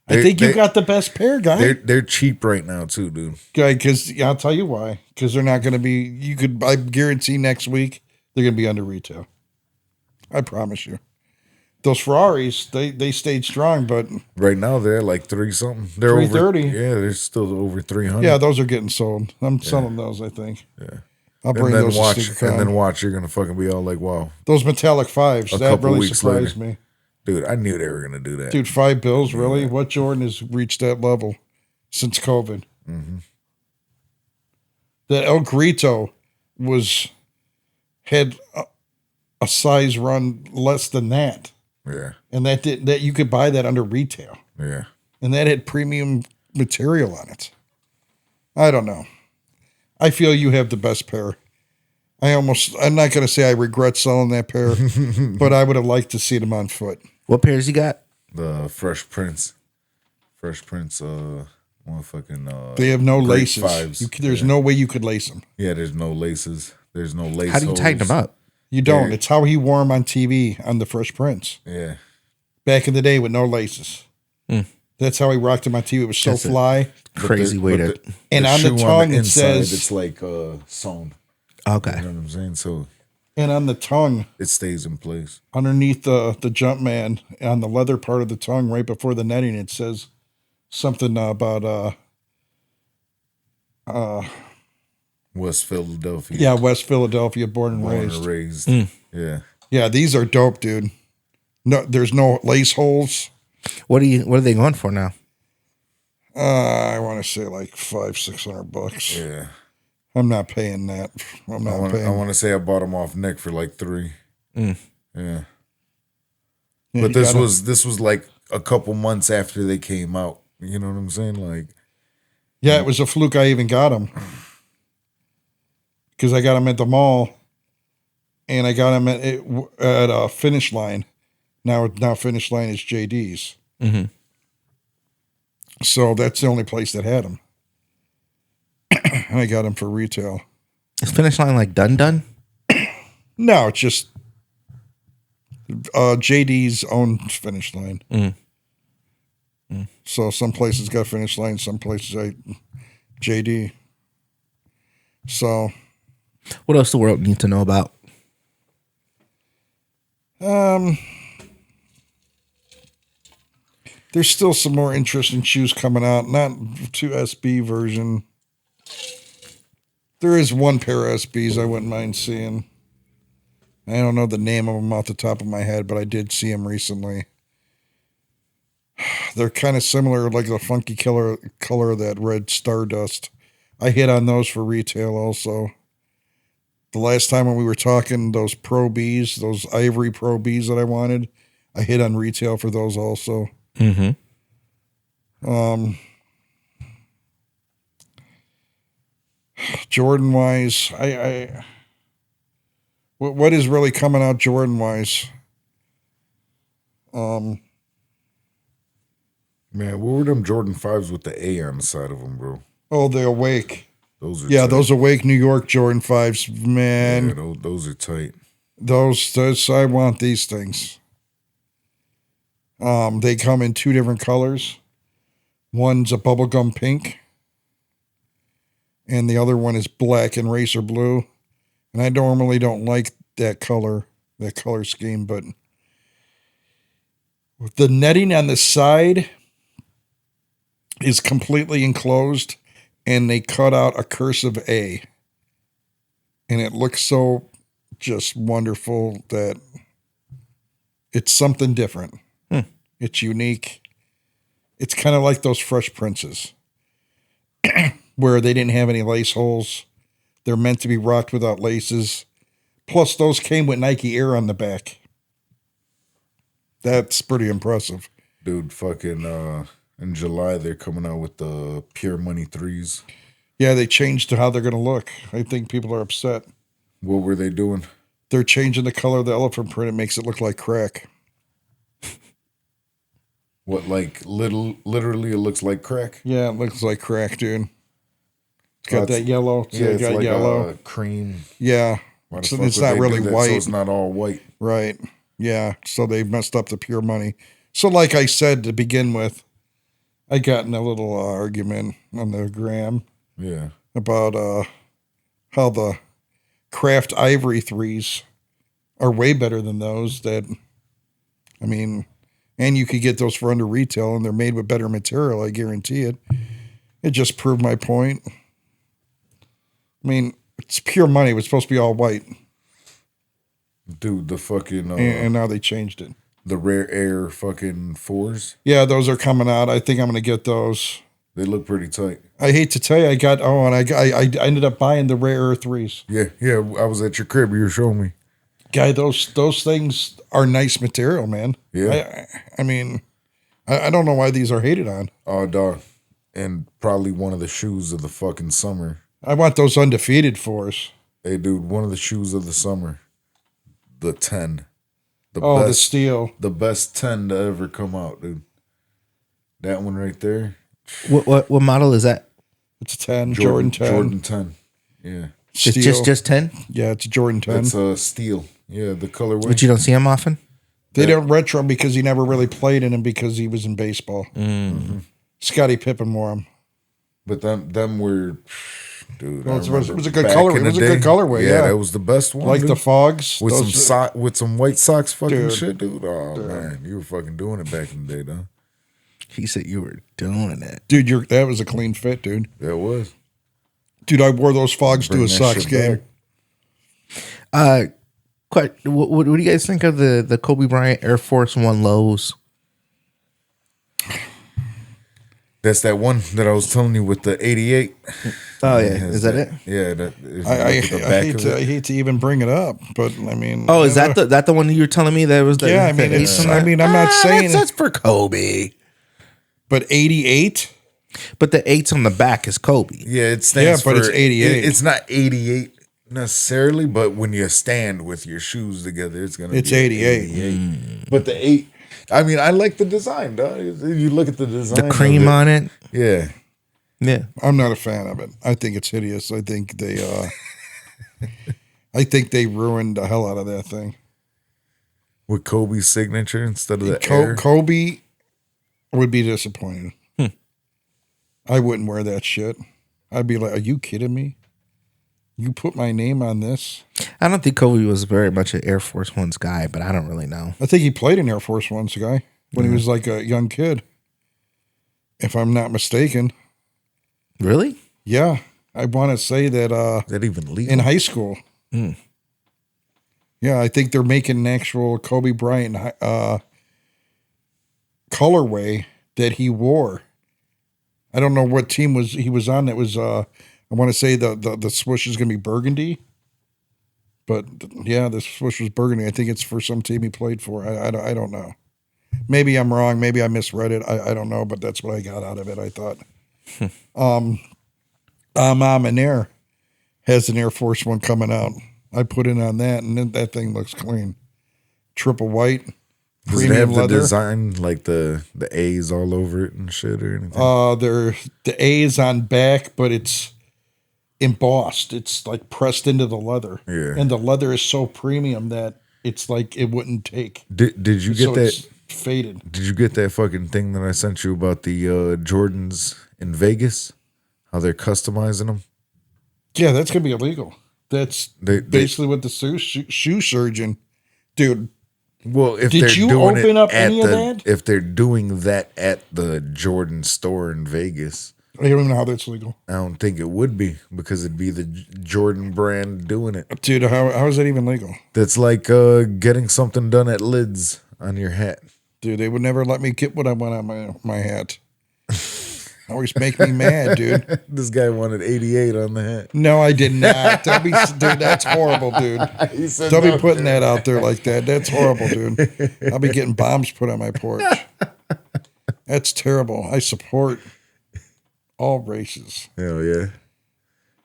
I think you got the best pair, guy. They're cheap right now too, dude. Guy, because I'll tell you why. Because they're not going to be. I guarantee next week they're going to be under retail. I promise you. Those Ferraris, they stayed strong, but Right now they're like 3 something. They're 330. over. Yeah, they're still over 300. yeah, those are getting sold. I'm selling those, I think. Yeah. I'll bring those to SneakerCon. And then watch. You're gonna fucking be all like, wow, Those metallic fives, that couple really weeks surprised later. me. dude. I knew they were gonna do that. Dude, $5 really? What Jordan has reached that level since COVID? Mm-hmm. That El Grito had a size run less than that, Yeah, and that you could buy that under retail, yeah. and that had premium material on it. I don't know. I feel you have the best pair. I'm not going to say I regret selling that pair, but I would have liked to see them on foot. What pairs you got? The Fresh Prince, motherfucking. They have no Great laces. Fives. There's no way you could lace them. Yeah, there's no laces. There's no lace. How do you tighten them up? You don't. They're- It's how he wore them on TV on The Fresh Prince. Yeah, Back in the day with no laces. Hmm. That's how he rocked them on TV. It was so That's it. fly. Crazy way to. And on the shoe tongue, it inside, says- it's like sewn. Okay. You know what I'm saying? So And on the tongue, it stays in place. underneath the Jumpman, on the leather part of the tongue, right before the netting, it says something about West Philadelphia. yeah, West Philadelphia, born and Born raised. and raised. Yeah. Yeah, these are dope, dude. No, there's no lace holes. What are they going for now? I want to say like $500-600. Yeah. I'm not paying that. I'm not paying. I want to say I bought them off Nick for like $3. Yeah. Yeah, But you this gotta- was like a couple months after they came out. You know what I'm saying? Like, Yeah, it was a fluke I even got them. Because I got them at the mall. And I got them at a Finish Line. Now Finish Line is JD's. Mm-hmm. So that's the only place that had them. I got them for retail. Is Finish Line like done? No, it's just JD's own Finish Line. So some places got Finish Line, some places JD. So What else the world needs to know about? there's still some more interesting shoes coming out. Not to SB version. There is one pair of SBs I wouldn't mind seeing. I don't know the name of them off the top of my head, but I did see them recently. They're kind of similar, like the funky color of that red Stardust. I hit on those for retail also. The last time when we were talking, those Pro Bs, those ivory Pro Bs that I wanted, I hit on retail for those also. Mm-hmm. Jordan wise, what is really coming out Jordan wise? man, what were them Jordan 5s with the A on the side of them, bro? Oh, the Awake. Those are Yeah, tight. those Awake New York Jordan 5s, man. Yeah, those are tight. Those I want these things. They come in 2 different colors. One's a bubblegum pink, and the other one is black and racer blue. And I normally don't like that color scheme, but the netting on the side is completely enclosed, and they cut out a cursive A. And it looks so just wonderful that it's something different. It's unique. It's kind of like those Fresh Princes where they didn't have any lace holes. They're meant to be rocked without laces. Plus, those came with Nike Air on the back. That's pretty impressive. Dude, fucking in July they're coming out with the PureMoney 3s. Yeah, they changed to how they're going to look. I think people are upset. What were they doing? They're changing the color of the elephant print. It makes it look like crack. What, like literally it looks like crack? Yeah, it looks like crack, dude. It's got It's- that yellow. Yeah, it's got like yellow. cream. Yeah. Why the So fuck it's would not they really do that? white. So it's not all white. Right. Yeah. So they messed up the PureMoney. So like I said to begin with, I got in a little argument on the gram Yeah. about how the craft ivory 3s are way better than those that I mean, and you could get those for under retail, and they're made with better material. I guarantee it. It just proved my point. I mean, it's pure money. It was supposed to be all white. Dude, the fucking And now they changed it. the Rare Air fucking 4s. Yeah, those are coming out. I think I'm going to get those. They look pretty tight. I hate to tell you, I ended up buying the Rare Air 3s. Yeah. I was at your crib. You were showing me. Guy, those things are nice material, man. Yeah. I mean, I don't know why these are hated on. Oh, dog. And probably one of the shoes of the fucking summer. I want those Undefeated 4s. Hey, dude, one of the shoes of the summer. The 10. The steel. The best 10 to ever come out, dude. That one right there. What model is that? It's a 10, Jordan 10. Jordan 10. Yeah. Steel. Just 10? Yeah, it's a Jordan 10. It's steel. Yeah, the colorway. But you don't see them often? They don't retro him because he never really played in him because he was in baseball. Mm-hmm. Scottie Pippen wore him. But them were, dude. Well, it was a good colorway. It was a good colorway. Yeah, that was the best one. Like dude. the Fogs with some white socks, fucking Dude. shit, dude. Oh man, you were fucking doing it back in the day, though. He said you were doing it. Dude, that was a clean fit, dude. That was. Dude, I wore those Fogs to a Sox game. What do you guys think of the Kobe Bryant Air Force One lows? That's that one that I was telling you with the 88. Oh yeah, is that it? Yeah, I hate to even bring it up, but I mean, Oh, is that the one you were telling me that was the? Yeah, I mean, I'm not saying that's for Kobe, but 88. But the 8's on the back is Kobe. Yeah, it stands for. It's 88. It's not 88 necessarily, but when you stand with your shoes together, it's gonna. It's be 88. But the 8. I mean, I like the design, dog. You look at the design. The cream on it. Yeah. Yeah. I'm not a fan of it. I think it's hideous. I think they ruined the hell out of that thing. With Kobe's signature instead of the Air. Kobe would be disappointed. I wouldn't wear that shit. I'd be like, are you kidding me? You put my name on this? I don't think Kobe was very much an Air Force One's guy, but I don't really know. I think he played in Air Force One's guy when he was like a young kid, if I'm not mistaken. Really? Yeah. I want to say that Is that even legal? in high school. Yeah, I think they're making an actual Kobe Bryant colorway that he wore. I don't know what team he was on. It was I want to say the swoosh is going to be burgundy. But yeah, the swoosh was burgundy. I think it's for some team he played for. I don't know. Maybe I'm wrong. Maybe I misread it. I don't know, but that's what I got out of it, I thought. Air has an Air Force One coming out. I put in on that, and then that thing looks clean. Triple white, Does it premium have the leather. design, like the A's all over it and shit or anything? They're the A is on back, but it's embossed. It's like pressed into the leather. Yeah. And the leather is so premium that it's like it wouldn't take. Did you get that? It's faded. Did you get that fucking thing that I sent you about the Jordans in Vegas? How they're customizing them? Yeah, that's gonna be illegal. That's They- basically what the shoe surgeon, dude. Well, if Did they're you doing open it up at any of that? if they're doing that at the Jordan store in Vegas, I don't even know how that's legal, I don't think it would be because it'd be the Jordan brand doing it. dude. How is that even legal, That's like getting something done at Lids on your hat. dude? They would never let me get what I want on my hat. Always make me mad, dude. This guy wanted 88 on the hat. No, I did not. Dude, that's horrible, dude. He said Don't no. be putting that out there like that. That's horrible, dude. I'll be getting bombs put on my porch. That's terrible. I support all races. Hell yeah.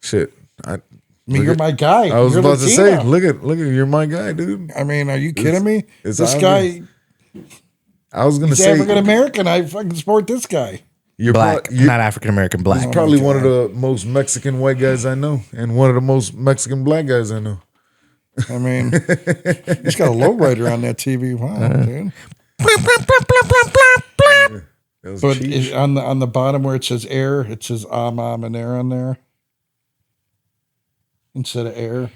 Shit. I mean, you're my guy. I was You're about to say, Latino. look at you're my guy, dude. I mean, are you kidding me? it's This obvious. guy, I was gonna he's say African American. I fucking support this guy. you're Black, you're not African American. Black. he's probably one of the most Mexican white guys I know, and one of the most Mexican black guys I know. I mean, he's got a lowrider on that TV. Wow, dude. That was But cheap. on the bottom where it says air, it says and air on there instead of air.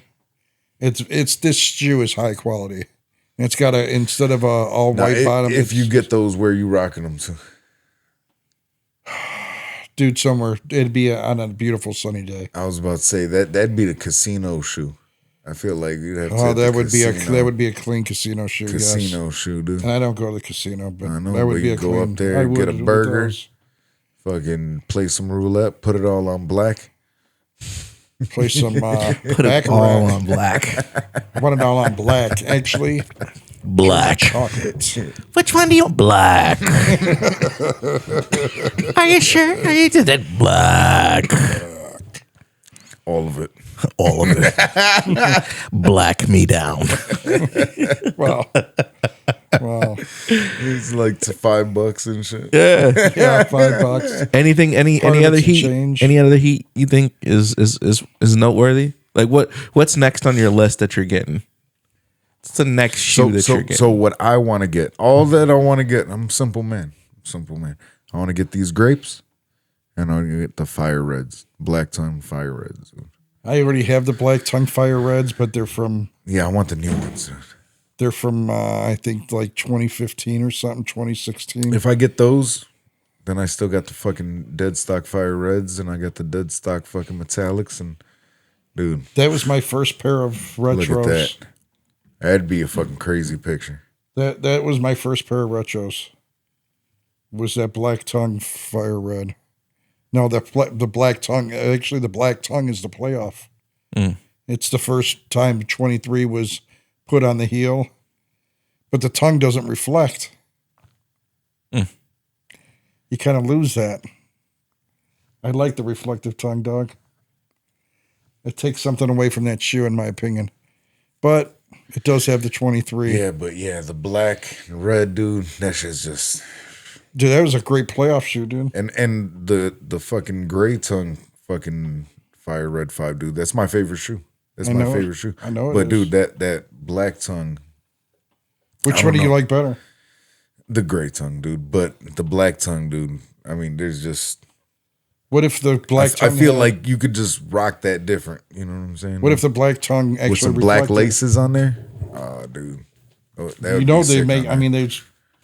It's this shoe is high quality, It's got instead of a all Now, white bottom. if you get those, where you rocking them to? Dude, somewhere it'd be on a beautiful sunny day. I was about to say that'd be the casino shoe. I feel like you'd have to. Oh, have that the would be casino, a clean casino shoe. casino Yes. shoe, dude. And I don't go to the casino, but I know, that would but be you a go clean. up there, I get a would burger. with Fucking play some roulette, put it all on black. those. Play some Put it all on black. I want it all on black, actually. Black. Chocolate. Which one do you black? Are you sure? Are you did that black? All of it. All of it. Black me down. Well, It's like to $5 and shit. Yeah. yeah, $5. Anything? Any Part of other it's a heat? change. Any other heat you think is noteworthy? Like what's next on your list that you're getting? What's the next shoe that you're getting? So what I want to get, all that I want to get, I'm a simple man. I want to get these grapes, and I want to get the fire reds, black tongue fire reds. I already have the black tongue fire reds, but they're from Yeah, I want the new ones. I think like 2015 or something, 2016. If I get those, then I still got the fucking Deadstock fire reds, and I got the Deadstock fucking metallics, and dude, That was my first pair of retros. look at that. That'd be a fucking crazy picture. That was my first pair of retros. Was that black tongue fire red? No, the black tongue. Actually, the black tongue is the playoff. It's the first time 23 was put on the heel, but the tongue doesn't reflect. You kind of lose that. I like the reflective tongue, dog. It takes something away from that shoe, in my opinion. But it does have the 23. Yeah, but yeah, the black and red, dude, that shit's just. Dude, that was a great playoff shoe, dude. And the fucking gray tongue fucking fire red 5, dude. That's my favorite shoe. That's my favorite shoe. I know it but is. dude, that black tongue, Which one do you like better? the gray tongue, dude. But the black tongue, dude. I mean, there's just. What if the black I tongue? feel like you could just rock that different. You know what I'm saying? What if the black tongue actually with some black reflected? laces on there? Oh, dude. Oh, that would You know be they sick make. on I there. mean,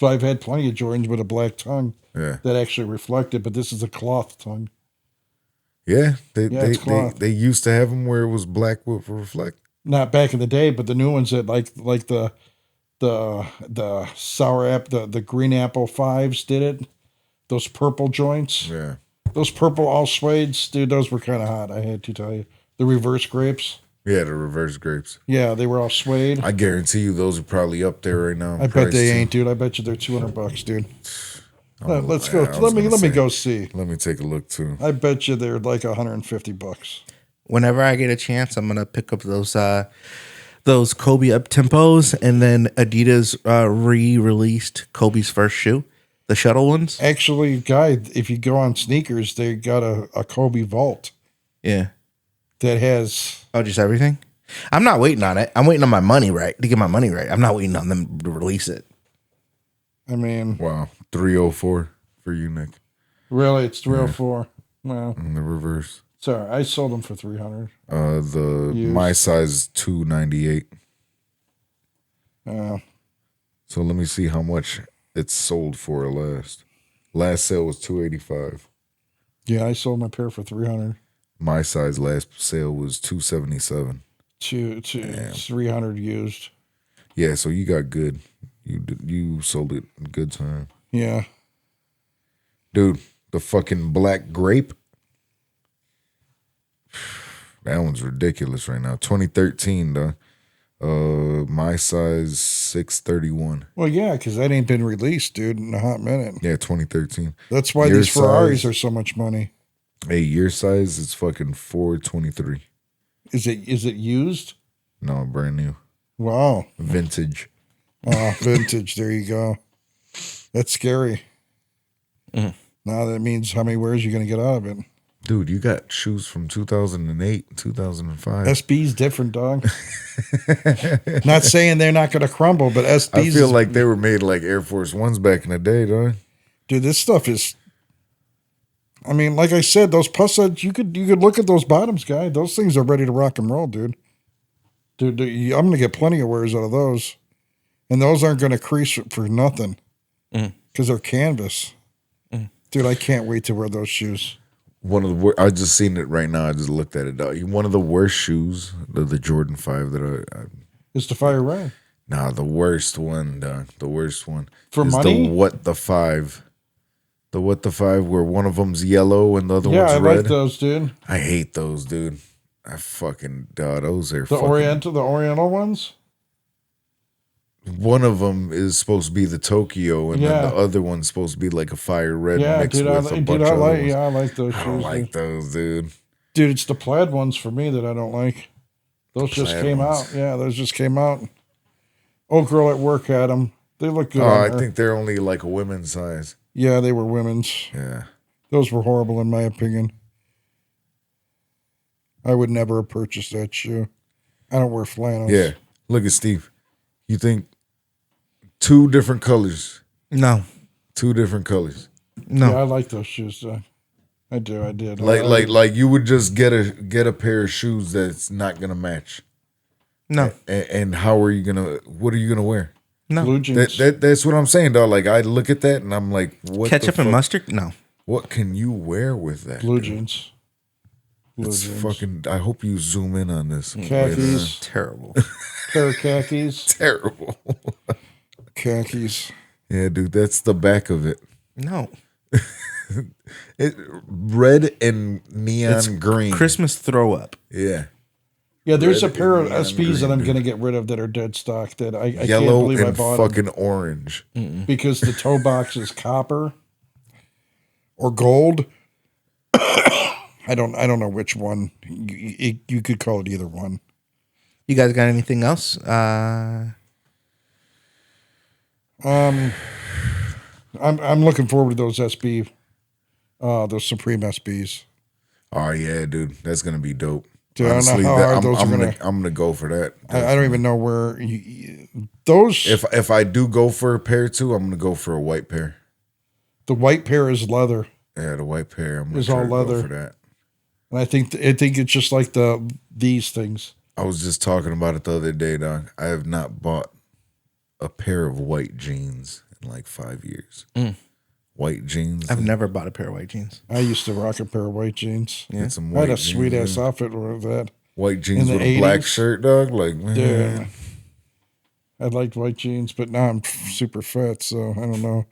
I've had plenty of Jordans with a black tongue Yeah. that actually reflected, but this is a cloth tongue. Yeah, it's cloth. they used to have them where it was black with reflect. Not back in the day, but the new ones that like the sour apple, the green apple 5s did it. Those purple joints, Yeah. those purple all suedes, dude. Those were kind of hot. I had to tell you, the reverse grapes. Yeah, the reverse grapes. Yeah, they were all suede. I guarantee you those are probably up there right now. in I bet price, they too. ain't, dude. I bet you they're $200, dude. Let's yeah, go. I was Let me gonna say. go see. Let me take a look too. I bet you they're like $150. Whenever I get a chance, I'm gonna pick up those Kobe up tempos, and then Adidas re-released Kobe's first shoe, the shuttle ones. Actually, guy, if you go on sneakers, they got a Kobe vault Yeah. that has. Oh, just everything. I'm not waiting on it. I'm waiting on my money right to get my money right. I'm not waiting on them to release it. I mean, Wow, 304 for you, Nick. really, it's 304. Well, In the reverse. sorry, I sold them for 300. The Used. my size is 298. Uh, So let me see how much it's sold for last. Last sale was 285. yeah, I sold my pair for 300 My size last sale was 277. to 300 used. Yeah, so you got good. You sold it in good time. Yeah, Dude, the fucking black grape. That one's ridiculous right now. 2013, though. My size 631. well, yeah, because that ain't been released, dude, in a hot minute. Yeah, 2013. That's why Your these Ferraris size- are so much money. Hey, your size is fucking 423. Is it used? No, brand new. Wow. Vintage. Oh, vintage. There you go. That's scary. Now that means how many wears you going to get out of it. Dude, you got shoes from 2008, 2005. SB's different, dog. Not saying they're not going to crumble, but SB's. I feel like they were made like Air Force Ones back in the day, dog. dude, this stuff is. I mean, like I said, those plus sides, you could look at those bottoms, guy. Those things are ready to rock and roll, dude. Dude, I'm going to get plenty of wears out of those. And those aren't going to crease for nothing because they're canvas. Dude, I can't wait to wear those shoes. One of the I just seen it right now. I just looked at it. Dog. One of the worst shoes, the Jordan 5 that It's the Fire Red. Nah, the worst one, dog. The worst one. For is money? The What the 5. The What the 5 where one of them's yellow and the other one's red. Yeah, I like those, dude. I hate those, dude. I fucking, dog, those are The fucking. Oriental ones? One of them is supposed to be the Tokyo, and then the other one's supposed to be like a fire red mixed with a bunch of other ones. I like those shoes. I don't like those, dude. Dude, it's the plaid ones for me that I don't like. Those just came out. Yeah, those just came out. Old girl at work had them. They look good. Oh, I think they're only like a women's size. Yeah, they were women's. Yeah. Those were horrible in my opinion. I would never have purchased that shoe. I don't wear flannels. Yeah. Look at Steve. You think 2 different colors? No. 2 different colors. No. Yeah, I like those shoes though. I do. I did. Like you would just get a pair of shoes that's not gonna match. No. And how are you gonna? What are you gonna wear? No. Blue jeans. That's what I'm saying, dog. Like I look at that and I'm like, what? Ketchup and mustard? No. What can you wear with that? Blue dude? jeans. Blue It's jeans. fucking. I hope you zoom in on this. Khakis. Terrible. Pair of khakis. Terrible. Khakis. Yeah, dude, that's the back of it. No. It red and neon green. Christmas throw up. Yeah. Yeah, there's Red a pair of and neon SPs green, that I'm dude. going to get rid of that are dead stock that I can't Yellow believe I and bought them. fucking orange. Because the toe box is copper or gold. I don't know which one. You could call it either one. You guys got anything else? I'm looking forward to those SB, those Supreme SBs. Oh yeah, dude, that's gonna be dope. Dude, I don't know how hard those are gonna. I'm gonna go for that. I don't even know where those. If I do go for a pair too, I'm gonna go for a white pair. The white pair is leather, Yeah, the white pair. I'm gonna It's try all to go leather. for that. and I think it's just like these things. I was just talking about it the other day, dog. I have not bought a pair of white jeans in like 5 years. White jeans. I've never bought a pair of white jeans. I used to rock a pair of white jeans. Get some I had white a sweet jeans, ass man. outfit with that. White jeans in with the a black 80s. shirt, dog. Like, man. Yeah. I liked white jeans, but now I'm super fat, so I don't know.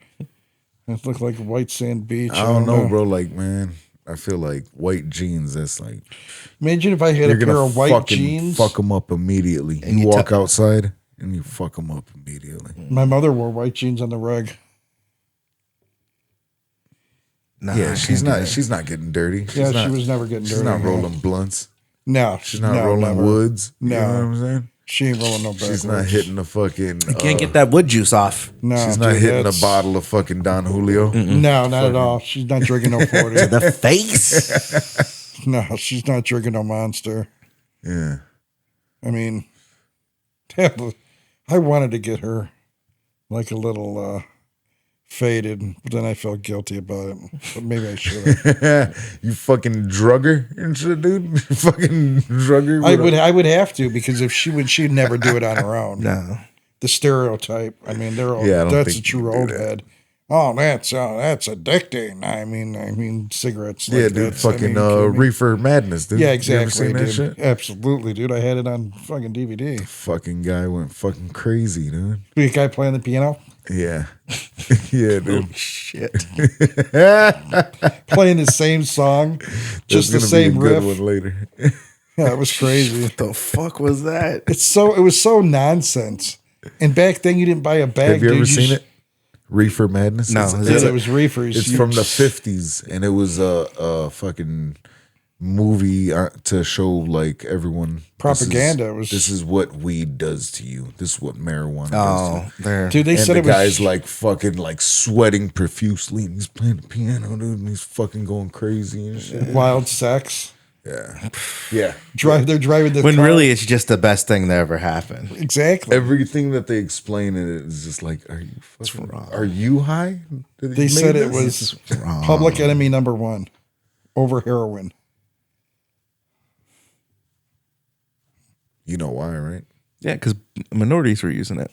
I look like a white sand beach. I don't know, bro. Like, man, I feel like white jeans. That's like Imagine if I had a you're pair gonna of white fucking jeans. fuck them up immediately. And You you walk outside and you fuck them up immediately. My mother wore white jeans on the reg. Nah, Yeah, I she's can't do not. that. She's not getting dirty. Yeah, She's not, she was never getting dirty. She's not no. rolling blunts. No, She's not rolling never. woods. No. You know what I'm saying? She ain't rolling no backwards. She's not hitting the fucking. You can't get that wood juice off. No, She's not dude, hitting a that's- bottle of fucking Don Julio. No, not at all. She's not drinking no 40. The face. No, she's not drinking no Monster. Yeah. I mean, I wanted to get her like a little faded, but then I felt guilty about it. But maybe I should have. You fucking drug her and shit, dude. Fucking drug her. I would have to, because if she'd never do it on her own. No. The stereotype. I mean, Yeah, I don't that's a think you true can do old that. head. Oh, that's addicting. I mean cigarettes. Yeah, like dude. that. Fucking kidding me? Reefer Madness, dude. Yeah, You ever exactly, seen that dude. shit? Absolutely, dude. I had it on fucking DVD. Fucking guy went fucking crazy, dude. The guy playing the piano, Yeah. Yeah, dude. Shit. playing the same song, just the That's same gonna be a riff. good one later. Yeah, it was crazy. The fuck was that? It was so nonsense. And back then, you didn't buy a bag. Have you dude. ever seen it? Reefer Madness? No, It was reefers. It's from the 50s, and it was a fucking movie to show like everyone Propaganda. This is what weed does to you. This is what marijuana does to Oh, you. there. Dude, they And said the it was guy's like fucking like sweating profusely, and he's playing the piano, dude, and he's fucking going crazy and shit. wild sex. Yeah, yeah. They're driving the When car. really it's just the best thing that ever happened. Exactly. Everything that they explain in it is just like, are you fucking? wrong. Are you high? Did They you said make it this? was public enemy number 1 over heroin. You know why, right? Yeah, because minorities were using it.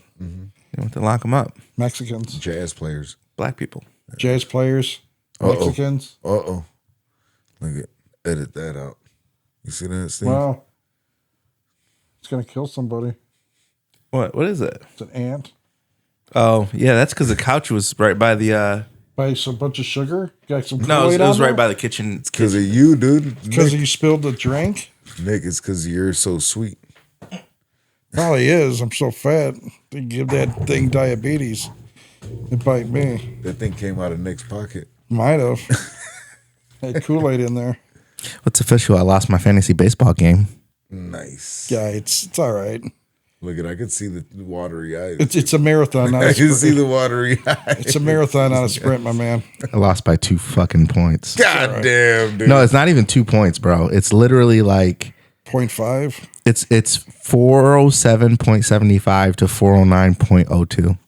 They want to lock them up. Mexicans. Jazz players. Black people. Jazz players. Mexicans. Uh-oh. Look at, edit that out. You see that, Steve? Wow. It's going to kill somebody. What is it? It's an ant. Oh, yeah, that's because the couch was right by the... By some bunch of sugar? Got some No, it Kool-Aid was on right by the kitchen. It's Because of you, dude. Because you spilled the drink? Nick, it's because you're so sweet. Probably is. I'm so fat. They give that thing diabetes. It bite me. That thing came out of Nick's pocket. Might have. Had Kool-Aid in there. What's official? I lost my fantasy baseball game. Nice. Yeah, it's all right. Look at, I could see the watery eyes. It's a marathon, not I a can sprint. see the watery eyes. It's a marathon, not a sprint, my man. I lost by 2 fucking points. God damn, dude. No, it's not even 2 points, bro. It's literally like 0.5. it's 407.75 to 409.02.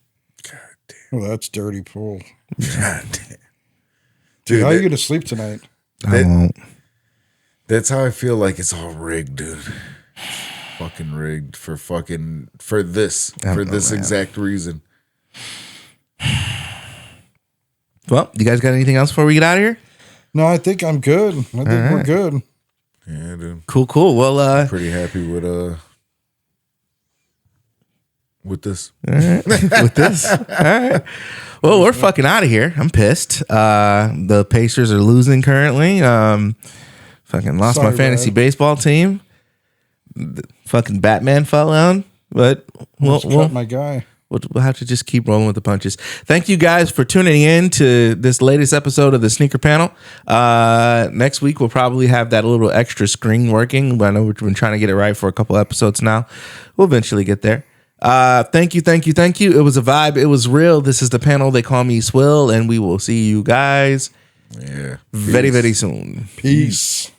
Well, that's dirty pool. God damn. Dude, how are you that- going to sleep tonight? I won't. That's how I feel like it's all rigged, dude. Fucking rigged for this exact reason. Well, you guys got anything else before we get out of here? No, I think I'm good. I think we're good. Yeah, dude. Cool. Well, Pretty happy with this. with this. All right. Well, we're fucking out of here. I'm pissed. The Pacers are losing currently. Fucking lost Sorry, my fantasy Brad. baseball team. The fucking Batman fell down, but we'll Cut my guy. we'll have to just keep rolling with the punches. Thank you guys for tuning in to this latest episode of the Sneaker Panel. Next week we'll probably have that little extra screen working. I know we've been trying to get it right for a couple episodes now. We'll eventually get there. Thank you. It was a vibe. It was real. This is the panel. They call me Swill, and we will see you guys Yeah. very, very soon. Peace.